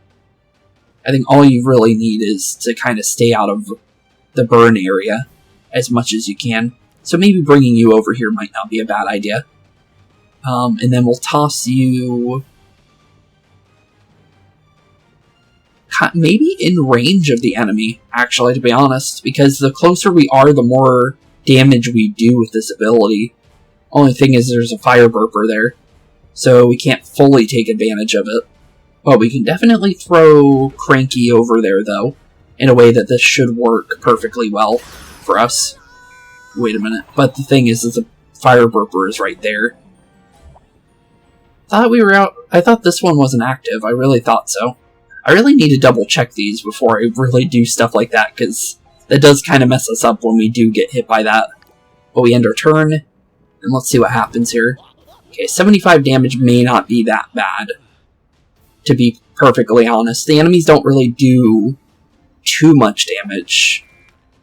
I think all you really need is to kind of stay out of the burn area as much as you can. So maybe bringing you over here might not be a bad idea. And then we'll toss you... maybe in range of the enemy, actually, to be honest. Because the closer we are, the more damage we do with this ability. Only thing is there's a fire burper there. So we can't fully take advantage of it. But we can definitely throw Cranky over there, though. In a way that this should work perfectly well for us. Wait a minute. But the thing is the fire burper is right there. Thought we were out. I thought this one wasn't active. I really thought so. I really need to double check these before I really do stuff like that, because that does kind of mess us up when we do get hit by that. But we end our turn, and let's see what happens here. Okay, 75 damage may not be that bad, to be perfectly honest. The enemies don't really do too much damage,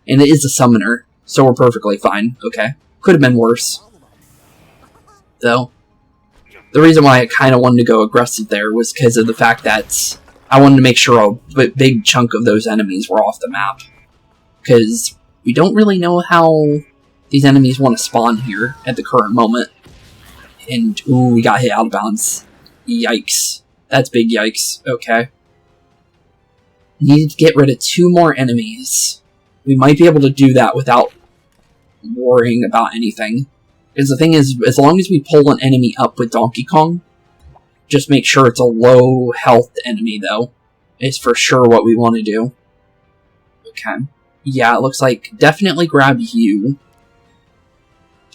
and it is a summoner, so we're perfectly fine. Okay, could have been worse, though. The reason why I kind of wanted to go aggressive there was because of the fact that I wanted to make sure a big chunk of those enemies were off the map. Because we don't really know how these enemies want to spawn here at the current moment. And, ooh, we got hit out of bounds. Yikes. That's big yikes. Okay. Needed to get rid of 2 more enemies. We might be able to do that without worrying about anything. Because the thing is, as long as we pull an enemy up with Donkey Kong, just make sure it's a low health enemy, though. Is for sure what we want to do. Okay. Yeah, it looks like definitely grab you.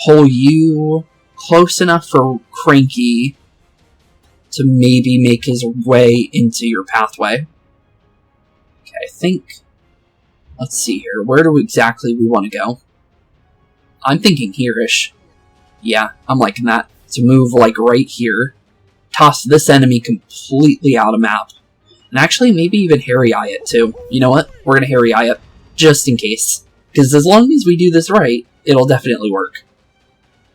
Pull you close enough for Cranky to maybe make his way into your pathway. Okay, I think... let's see here. Where do exactly we want to go? I'm thinking here-ish. Yeah, I'm liking that. To move, like, right here. Toss this enemy completely out of map. And actually, maybe even Harry Eye it, too. You know what? We're gonna Harry Eye it. Just in case. Because as long as we do this right, it'll definitely work.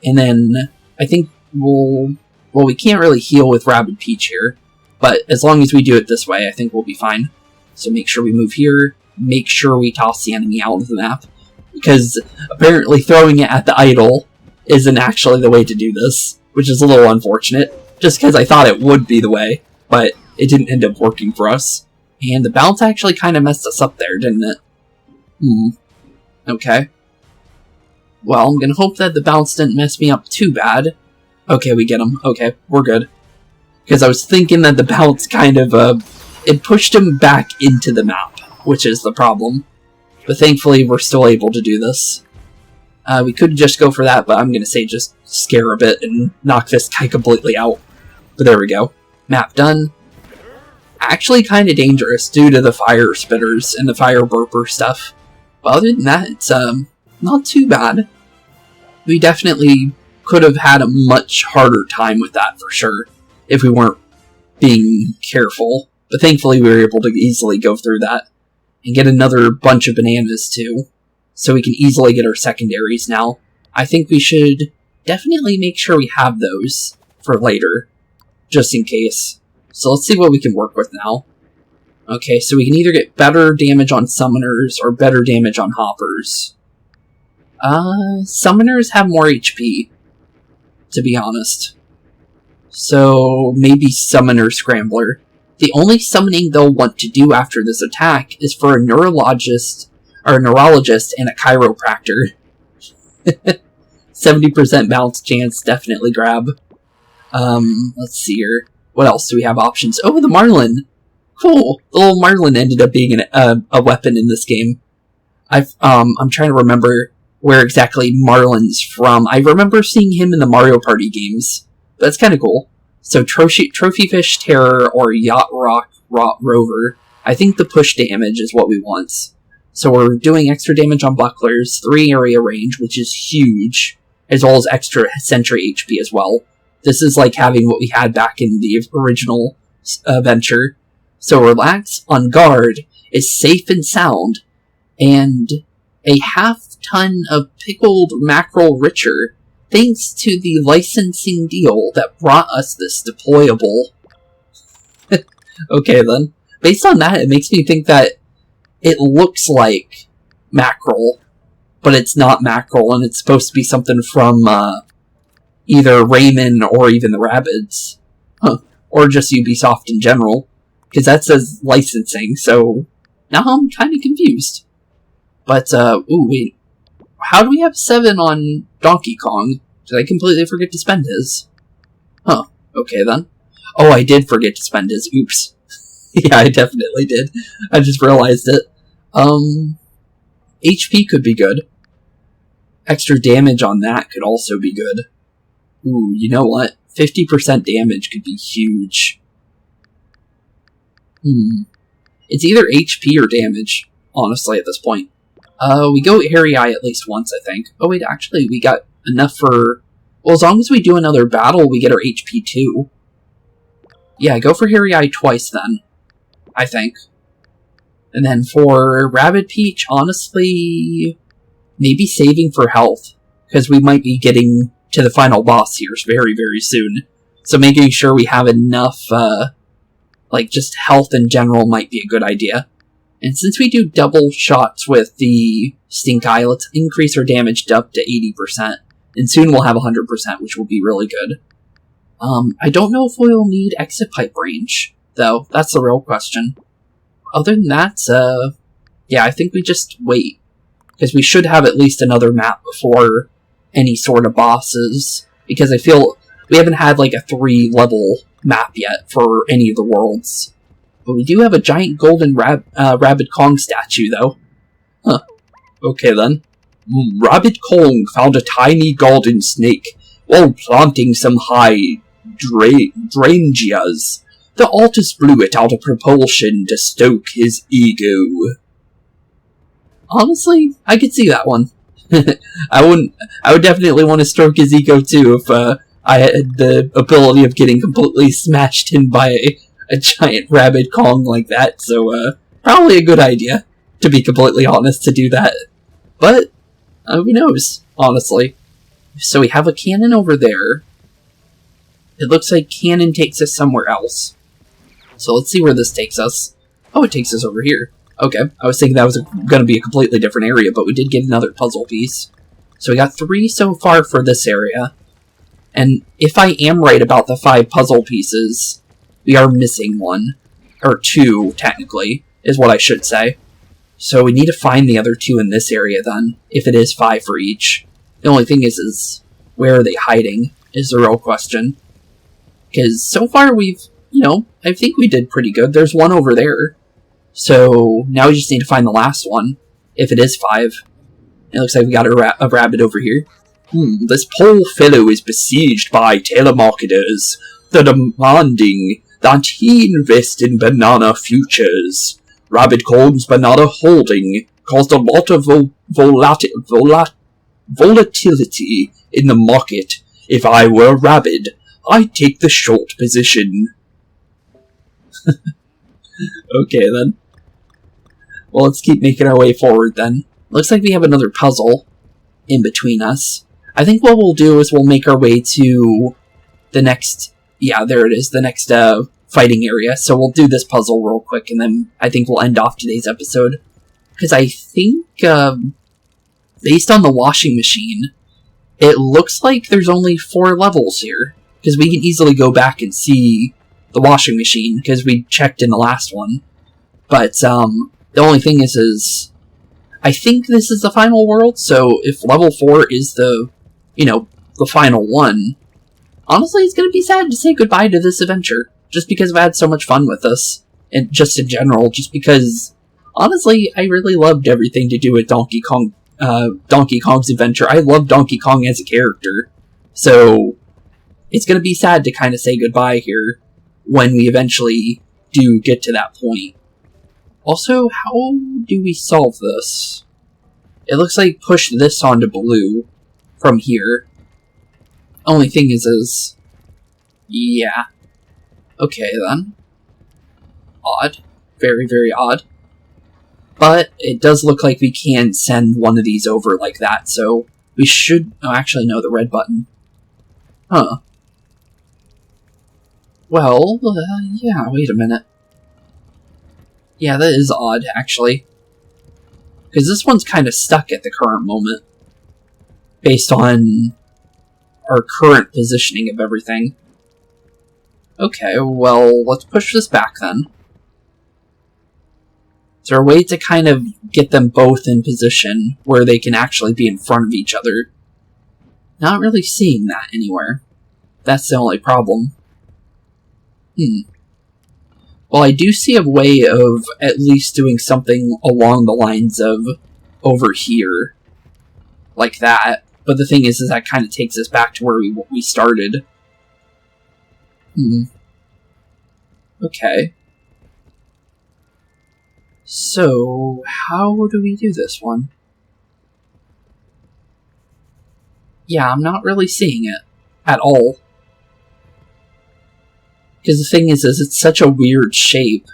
And then, I think we'll... well, we can't really heal with Rabbid Peach here. But as long as we do it this way, I think we'll be fine. So make sure we move here. Make sure we toss the enemy out of the map. Because apparently throwing it at the idol isn't actually the way to do this. Which is a little unfortunate. Just because I thought it would be the way. But it didn't end up working for us. And the bounce actually kind of messed us up there, didn't it? Okay. Well, I'm gonna hope that the bounce didn't mess me up too bad. Okay, we get him. Okay, we're good. Because I was thinking that the bounce kind of, it pushed him back into the map, which is the problem. But thankfully, we're still able to do this. We could just go for that, but I'm gonna say just scare a bit and knock this guy completely out. But there we go. Map done. Actually kind of dangerous due to the fire spitters and the fire burper stuff. But other than that, it's not too bad. We definitely could have had a much harder time with that for sure, if we weren't being careful. But thankfully we were able to easily go through that. And get another bunch of bananas, too. So we can easily get our secondaries now. I think we should definitely make sure we have those for later. Just in case. So let's see what we can work with now. Okay, so we can either get better damage on summoners or better damage on hoppers. Summoners have more HP, to be honest. So maybe Summoner Scrambler. The only summoning they'll want to do after this attack is for a neurologist and a chiropractor. 70% bounce chance, definitely grab. Let's see here. What else do we have options? Oh, the Marlin! Cool! The little Marlin ended up being a weapon in this game. I'm trying to remember where exactly Marlin's from. I remember seeing him in the Mario Party games. That's kind of cool. So, Trophy Fish Terror or Yacht Rock Rover. I think the push damage is what we want. So we're doing extra damage on bucklers, 3 area range, which is huge, as well as extra sentry HP as well. This is like having what we had back in the original venture. So relax, on guard, is safe and sound, and a half-ton of pickled mackerel richer, thanks to the licensing deal that brought us this deployable. Okay then. Based on that, it makes me think that it looks like mackerel, but it's not mackerel, and it's supposed to be something from either Rayman or even the Rabbids. Or just Ubisoft in general. Because that says licensing, so now I'm kind of confused. But, ooh, wait. How do we have 7 on Donkey Kong? Did I completely forget to spend his? Huh, okay then. Oh, I did forget to spend his. Oops. Yeah, I definitely did. I just realized it. HP could be good. Extra damage on that could also be good. Ooh, you know what? 50% damage could be huge. It's either HP or damage, honestly, at this point. We go Hairy Eye at least once, I think. Oh wait, actually, we got enough for... Well, as long as we do another battle, we get our HP too. Yeah, go for Hairy Eye twice then, I think. And then for Rabbid Peach, honestly, maybe saving for health, because we might be getting to the final boss here very, very soon. So making sure we have enough, like, just health in general might be a good idea. And since we do double shots with the Stink Eye, let's increase our damage up to 80%. And soon we'll have 100%, which will be really good. I don't know if we'll need exit pipe range, though. That's the real question. Other than that, yeah, I think we just wait. Because we should have at least another map before any sort of bosses. Because I feel we haven't had, like, a 3-level map yet for any of the worlds. But we do have a giant golden Rabbid Kong statue, though. Huh. Okay, then. Rabbid Kong found a tiny golden snake while planting some hydrangeas. The artist blew it out of propulsion to stoke his ego. Honestly, I could see that one. I would definitely want to stroke his ego too if I had the ability of getting completely smashed in by a giant Rabbid Kong like that, so probably a good idea, to be completely honest, to do that. But, who knows, honestly. So we have a cannon over there. It looks like cannon takes us somewhere else. So let's see where this takes us. Oh, it takes us over here. Okay, I was thinking that was going to be a completely different area, but we did get another puzzle piece. So we got 3 so far for this area. And if I am right about the 5 puzzle pieces, we are missing 1. Or 2, technically, is what I should say. So we need to find the other 2 in this area then, if it is 5 for each. The only thing is where are they hiding, is the real question. Because so far we've, I think we did pretty good. There's 1 over there. So now we just need to find the last one, if it is 5. It looks like we got a rabbit over here. This poor fellow is besieged by telemarketers. They're demanding that he invest in banana futures. Rabbid Kong's banana holding caused a lot of volatility in the market. If I were a rabbit, I'd take the short position. Okay, then. Well, let's keep making our way forward then. Looks like we have another puzzle in between us. I think what we'll do is we'll make our way to the next... Yeah, there it is, the next fighting area. So we'll do this puzzle real quick, and then I think we'll end off today's episode. Because I think, based on the washing machine, it looks like there's only 4 levels here. Because we can easily go back and see the washing machine, because we checked in the last one. But, the only thing is I think this is the final world, so if level 4 is the, the final one, honestly, it's going to be sad to say goodbye to this adventure, just because I've had so much fun with this, and just in general, just because, honestly, I really loved everything to do with Donkey Kong's adventure. I love Donkey Kong as a character, so it's going to be sad to kind of say goodbye here when we eventually do get to that point. Also, how do we solve this? It looks like push this onto blue from here. Only thing is, yeah. Okay, then. Odd. Very, very odd. But it does look like we can send one of these over like that, so we should... Oh, actually, no, the red button. Huh. Well, yeah, wait a minute. Yeah, that is odd, actually. Because this one's kind of stuck at the current moment. Based on our current positioning of everything. Okay, well, let's push this back then. Is there a way to kind of get them both in position where they can actually be in front of each other? Not really seeing that anywhere. That's the only problem. Well, I do see a way of at least doing something along the lines of over here. Like that. But the thing is that kind of takes us back to where we started. Okay. So, how do we do this one? Yeah, I'm not really seeing it. At all. Because the thing is it's such a weird shape.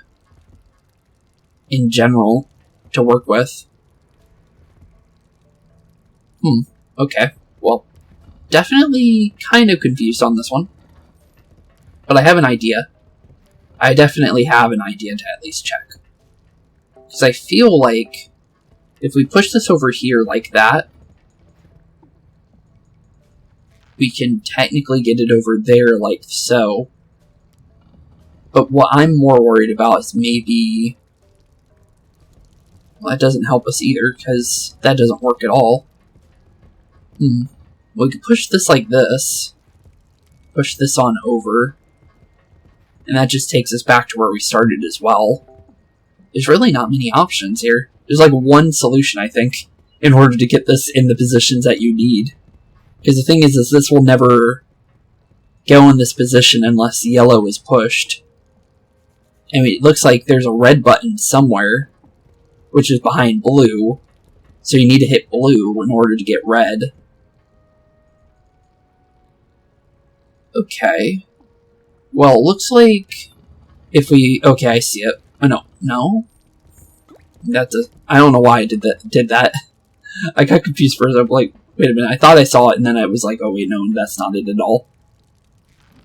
In general. To work with. Okay. Well, definitely kind of confused on this one. But I have an idea. I definitely have an idea to at least check. Because I feel like if we push this over here like that, we can technically get it over there like so. But what I'm more worried about is maybe... Well, that doesn't help us either, because that doesn't work at all. We could push this like this. Push this on over. And that just takes us back to where we started as well. There's really not many options here. There's like one solution, I think, in order to get this in the positions that you need. Because the thing is this will never go in this position unless yellow is pushed. I mean, it looks like there's a red button somewhere, which is behind blue. So you need to hit blue in order to get red. Okay. Well, it looks like if we... Okay, I see it. Oh, no. No? I don't know why I did that. I got confused first. I'm like, wait a minute. I thought I saw it, and then I was like, oh, wait, no, that's not it at all.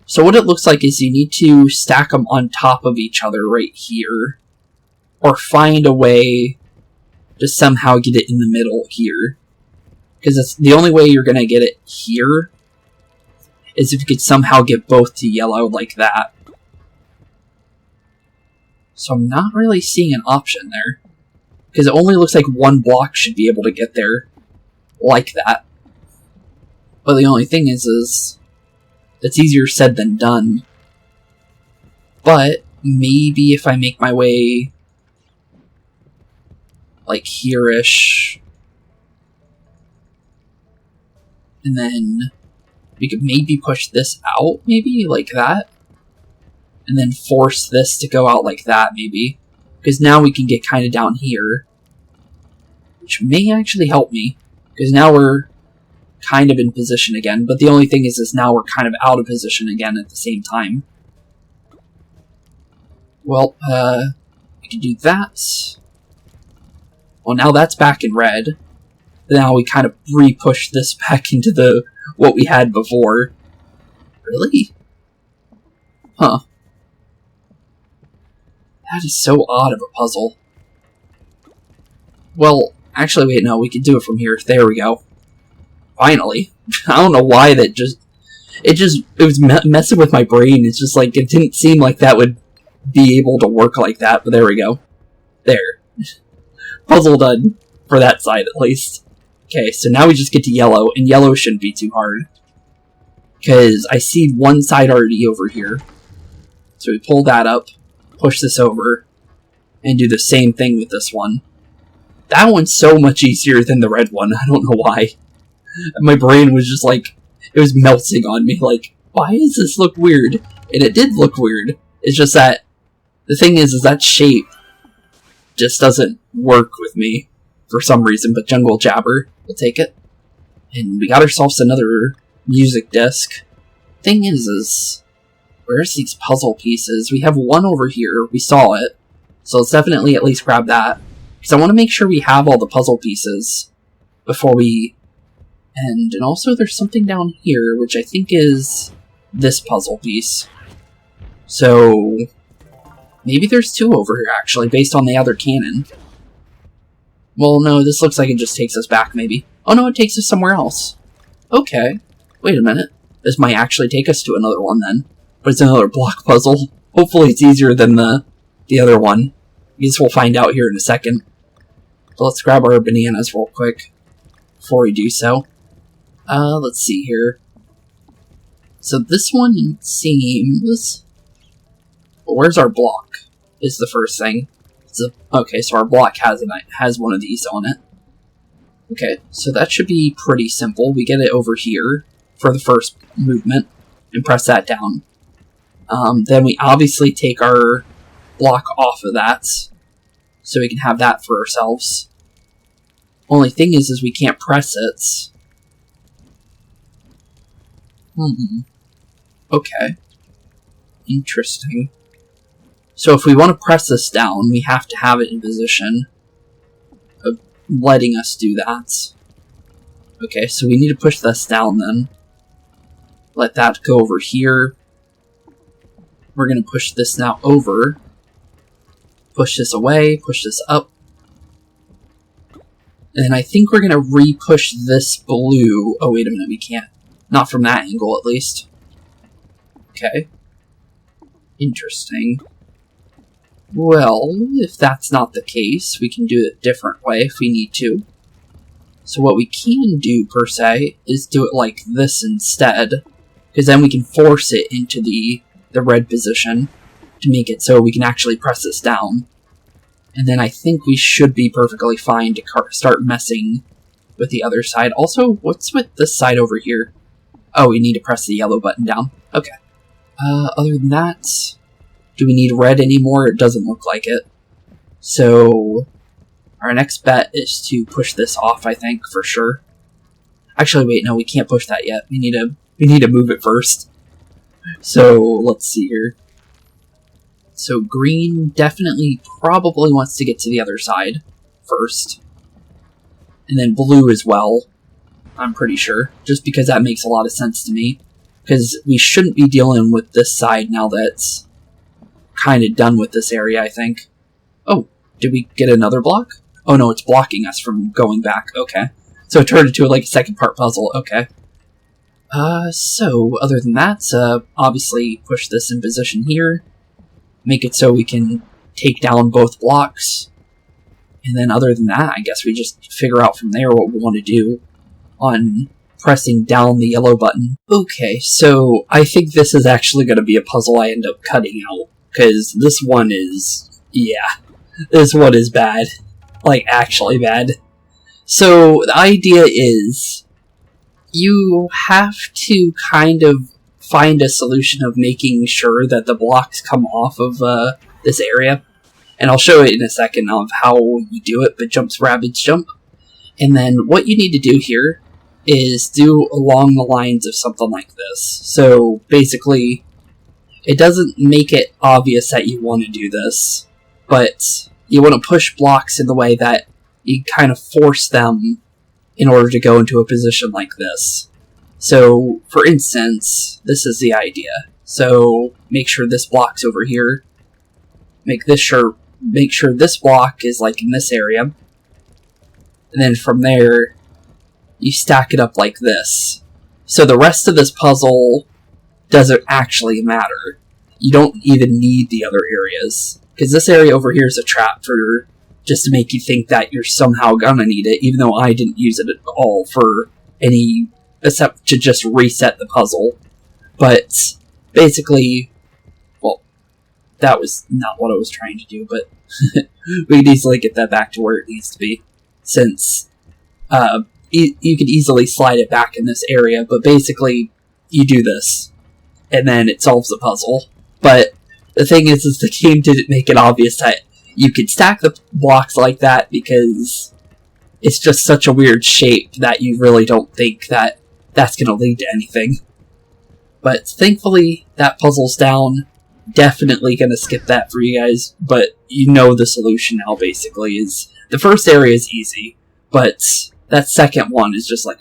So what it looks like is you need to stack them on top of each other right here. Or find a way to somehow get it in the middle here. Because it's the only way you're going to get it here is if you could somehow get both to yellow like that. So I'm not really seeing an option there. Because it only looks like one block should be able to get there like that. But the only thing is it's easier said than done. But maybe if I make my way like here-ish, and then we could maybe push this out, maybe, like that. And then force this to go out like that, maybe. Because now we can get kind of down here. Which may actually help me. Because now we're kind of in position again. But the only thing is now we're kind of out of position again at the same time. Well, we can do that. Well, now that's back in red. Now we kind of re-push this back into what we had before. Really? Huh. That is so odd of a puzzle. Well, actually, wait, no, we can do it from here. There we go. Finally. I don't know why that just... It was messing with my brain. It's just like, it didn't seem like that would be able to work like that, but there we go. There. Puzzle done. For that side, at least. Okay, so now we just get to yellow, and yellow shouldn't be too hard. Because I see one side already over here. So we pull that up, push this over, and do the same thing with this one. That one's so much easier than the red one. I don't know why. My brain was just like, it was melting on me. Like, why does this look weird? And it did look weird. It's just that, the thing is that shape just doesn't work with me for some reason, but Jungle Jabber, we'll take it. And we got ourselves another music disc. Thing is, where's these puzzle pieces? We have one over here. We saw it. So let's definitely at least grab that. Because I want to make sure we have all the puzzle pieces before we end. And also there's something down here, which I think is this puzzle piece. So maybe there's two over here, actually, based on the other cannon. Well, no, this looks like it just takes us back, maybe. Oh, no, it takes us somewhere else. Okay. Wait a minute. This might actually take us to another one, then. But it's another block puzzle. Hopefully it's easier than the other one. I guess we'll find out here in a second. So let's grab our bananas real quick before we do so. Let's see here. So this one seems... Well, where's our block? Is the first thing. Okay, so our block has one of these on it. Okay, so that should be pretty simple. We get it over here for the first movement and press that down. Then we obviously take our block off of that so we can have that for ourselves. Only thing is we can't press it. Okay. Interesting. So if we want to press this down, we have to have it in position of letting us do that. Okay, so we need to push this down then. Let that go over here. We're going to push this now over. Push this away, push this up. And then I think we're going to re-push this blue. Oh, wait a minute, we can't. Not from that angle, at least. Okay. Interesting. Well, if that's not the case, we can do it a different way if we need to. So what we can do, per se, is do it like this instead. Because then we can force it into the red position to make it so we can actually press this down. And then I think we should be perfectly fine to start messing with the other side. Also, what's with this side over here? Oh, we need to press the yellow button down. Okay. Other than that, do we need red anymore? It doesn't look like it. So, our next bet is to push this off, I think, for sure. Actually, wait, no, we can't push that yet. We need to move it first. So, let's see here. So, green definitely probably wants to get to the other side first. And then blue as well, I'm pretty sure. Just because that makes a lot of sense to me. Because we shouldn't be dealing with this side now that it's kind of done with this area, I think. Oh, did we get another block? Oh no, it's blocking us from going back. Okay. So it turned into like a second part puzzle. Okay. So, other than that, obviously push this in position here. Make it so we can take down both blocks. And then other than that, I guess we just figure out from there what we want to do on pressing down the yellow button. Okay, so I think this is actually going to be a puzzle I end up cutting out. Because this one is... yeah. This one is bad. Like, actually bad. So, the idea is... you have to kind of find a solution of making sure that the blocks come off of this area. And I'll show it in a second of how you do it, but jump's Rabbids jump. And then what you need to do here is do along the lines of something like this. So basically, it doesn't make it obvious that you want to do this, but you want to push blocks in the way that you kind of force them in order to go into a position like this. So, for instance, this is the idea. So, make sure this block's over here. Make sure this block is like in this area. And then from there, you stack it up like this. So the rest of this puzzle doesn't actually matter. You don't even need the other areas. Because this area over here is a trap for just to make you think that you're somehow gonna need it, even though I didn't use it at all for any, except to just reset the puzzle. But basically, well, that was not what I was trying to do, but we could easily get that back to where it needs to be, since you could easily slide it back in this area, but basically, you do this, and then it solves the puzzle. But the thing is the game didn't make it obvious that you could stack the blocks like that, because it's just such a weird shape that you really don't think that that's going to lead to anything. But thankfully, that puzzle's down. Definitely going to skip that for you guys, but you know the solution now, basically, is the first area is easy, but that second one is just like,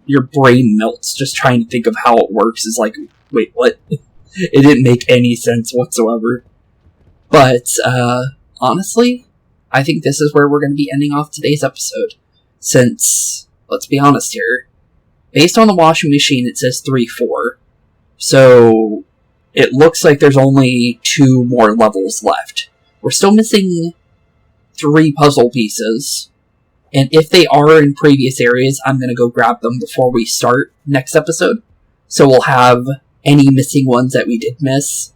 your brain melts just trying to think of how it works. Is like, wait, what? It didn't make any sense whatsoever. But, honestly, I think this is where we're going to be ending off today's episode. Since, let's be honest here, based on the washing machine, it says 3-4. So, it looks like there's only 2 more levels left. We're still missing 3 puzzle pieces. And if they are in previous areas, I'm going to go grab them before we start next episode. So we'll have any missing ones that we did miss.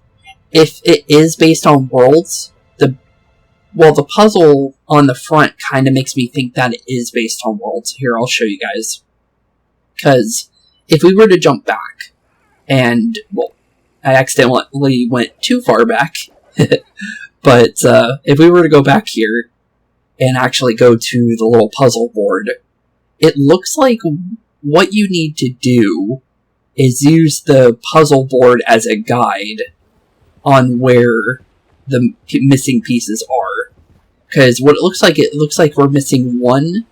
If it is based on worlds, the puzzle on the front kind of makes me think that it is based on worlds. Here, I'll show you guys. Because if we were to jump back, and, well, I accidentally went too far back, but if we were to go back here, and actually go to the little puzzle board, it looks like what you need to do is use the puzzle board as a guide on where the missing pieces are. Because what it looks like we're missing 1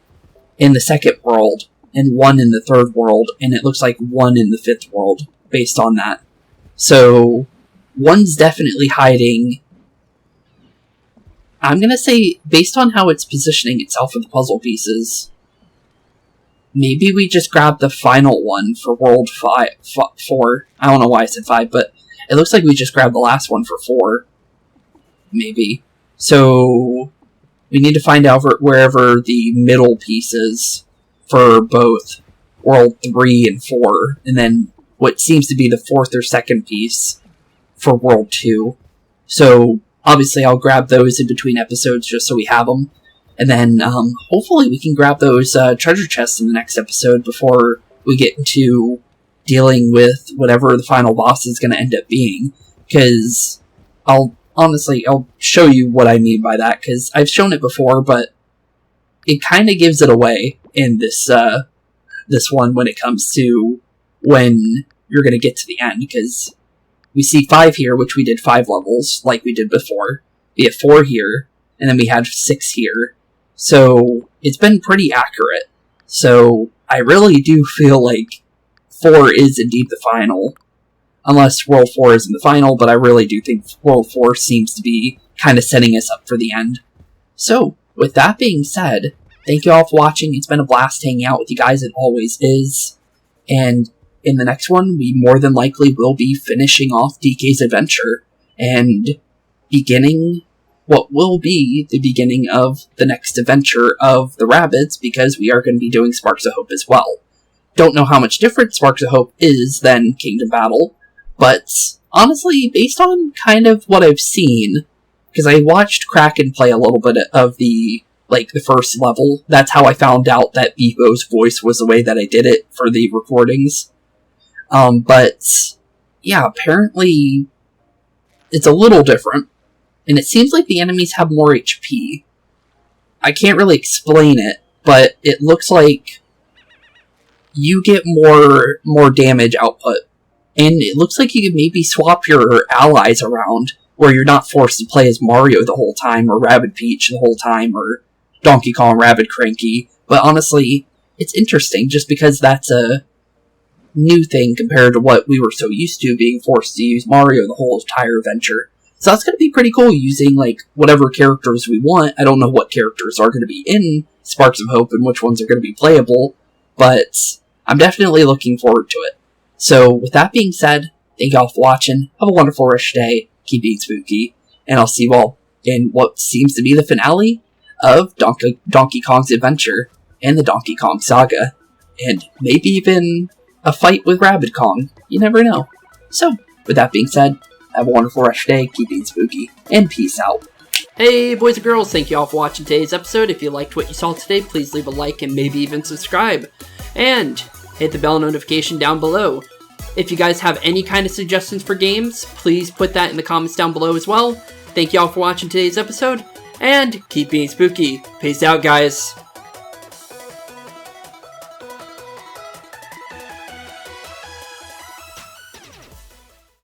in the second world, and 1 in the third world, and it looks like 1 in the 5th world, based on that. So, 1's definitely hiding. I'm gonna say, based on how it's positioning itself with the puzzle pieces, maybe we just grab the final one for World 4. I don't know why I said 5, but it looks like we just grabbed the last one for 4. Maybe. So, we need to find out wherever the middle piece is for both World 3 and 4, and then what seems to be the 4th or 2nd piece for World 2. So, obviously, I'll grab those in between episodes just so we have them. And then, hopefully we can grab those treasure chests in the next episode before we get into dealing with whatever the final boss is going to end up being. Because, I'll show you what I mean by that, because I've shown it before, but it kind of gives it away in this one when it comes to when you're going to get to the end, because we see 5 here, which we did 5 levels, like we did before. We have 4 here, and then we had 6 here. So, it's been pretty accurate. So, I really do feel like 4 is indeed the final. Unless World 4 isn't the final, but I really do think World 4 seems to be kind of setting us up for the end. So, with that being said, thank you all for watching. It's been a blast hanging out with you guys, it always is. And in the next one, we more than likely will be finishing off DK's adventure and beginning what will be the beginning of the next adventure of the Rabbids, because we are going to be doing Sparks of Hope as well. Don't know how much different Sparks of Hope is than Kingdom Battle, but honestly, based on kind of what I've seen, because I watched Kraken play a little bit of the first level, that's how I found out that BeepO's voice was the way that I did it for the recordings. But, yeah, apparently it's a little different, and it seems like the enemies have more HP. I can't really explain it, but it looks like you get more damage output, and it looks like you can maybe swap your allies around, where you're not forced to play as Mario the whole time, or Rabbid Peach the whole time, or Donkey Kong Rabbid Cranky. But honestly, it's interesting just because that's a new thing compared to what we were so used to, being forced to use Mario the whole entire adventure. So that's going to be pretty cool, using like whatever characters we want. I don't know what characters are going to be in Sparks of Hope and which ones are going to be playable, but I'm definitely looking forward to it. So with that being said, thank y'all for watching. Have a wonderful rest of your day. Keep being spooky, and I'll see you all in what seems to be the finale of Donkey Kong's adventure and the Donkey Kong saga, and maybe even a fight with Rabbid Kong. You never know. So, with that being said, have a wonderful rest of your day, keep being spooky, and peace out. Hey boys and girls, thank you all for watching today's episode. If you liked what you saw today, please leave a like and maybe even subscribe. And hit the bell notification down below. If you guys have any kind of suggestions for games, please put that in the comments down below as well. Thank you all for watching today's episode, and keep being spooky. Peace out, guys.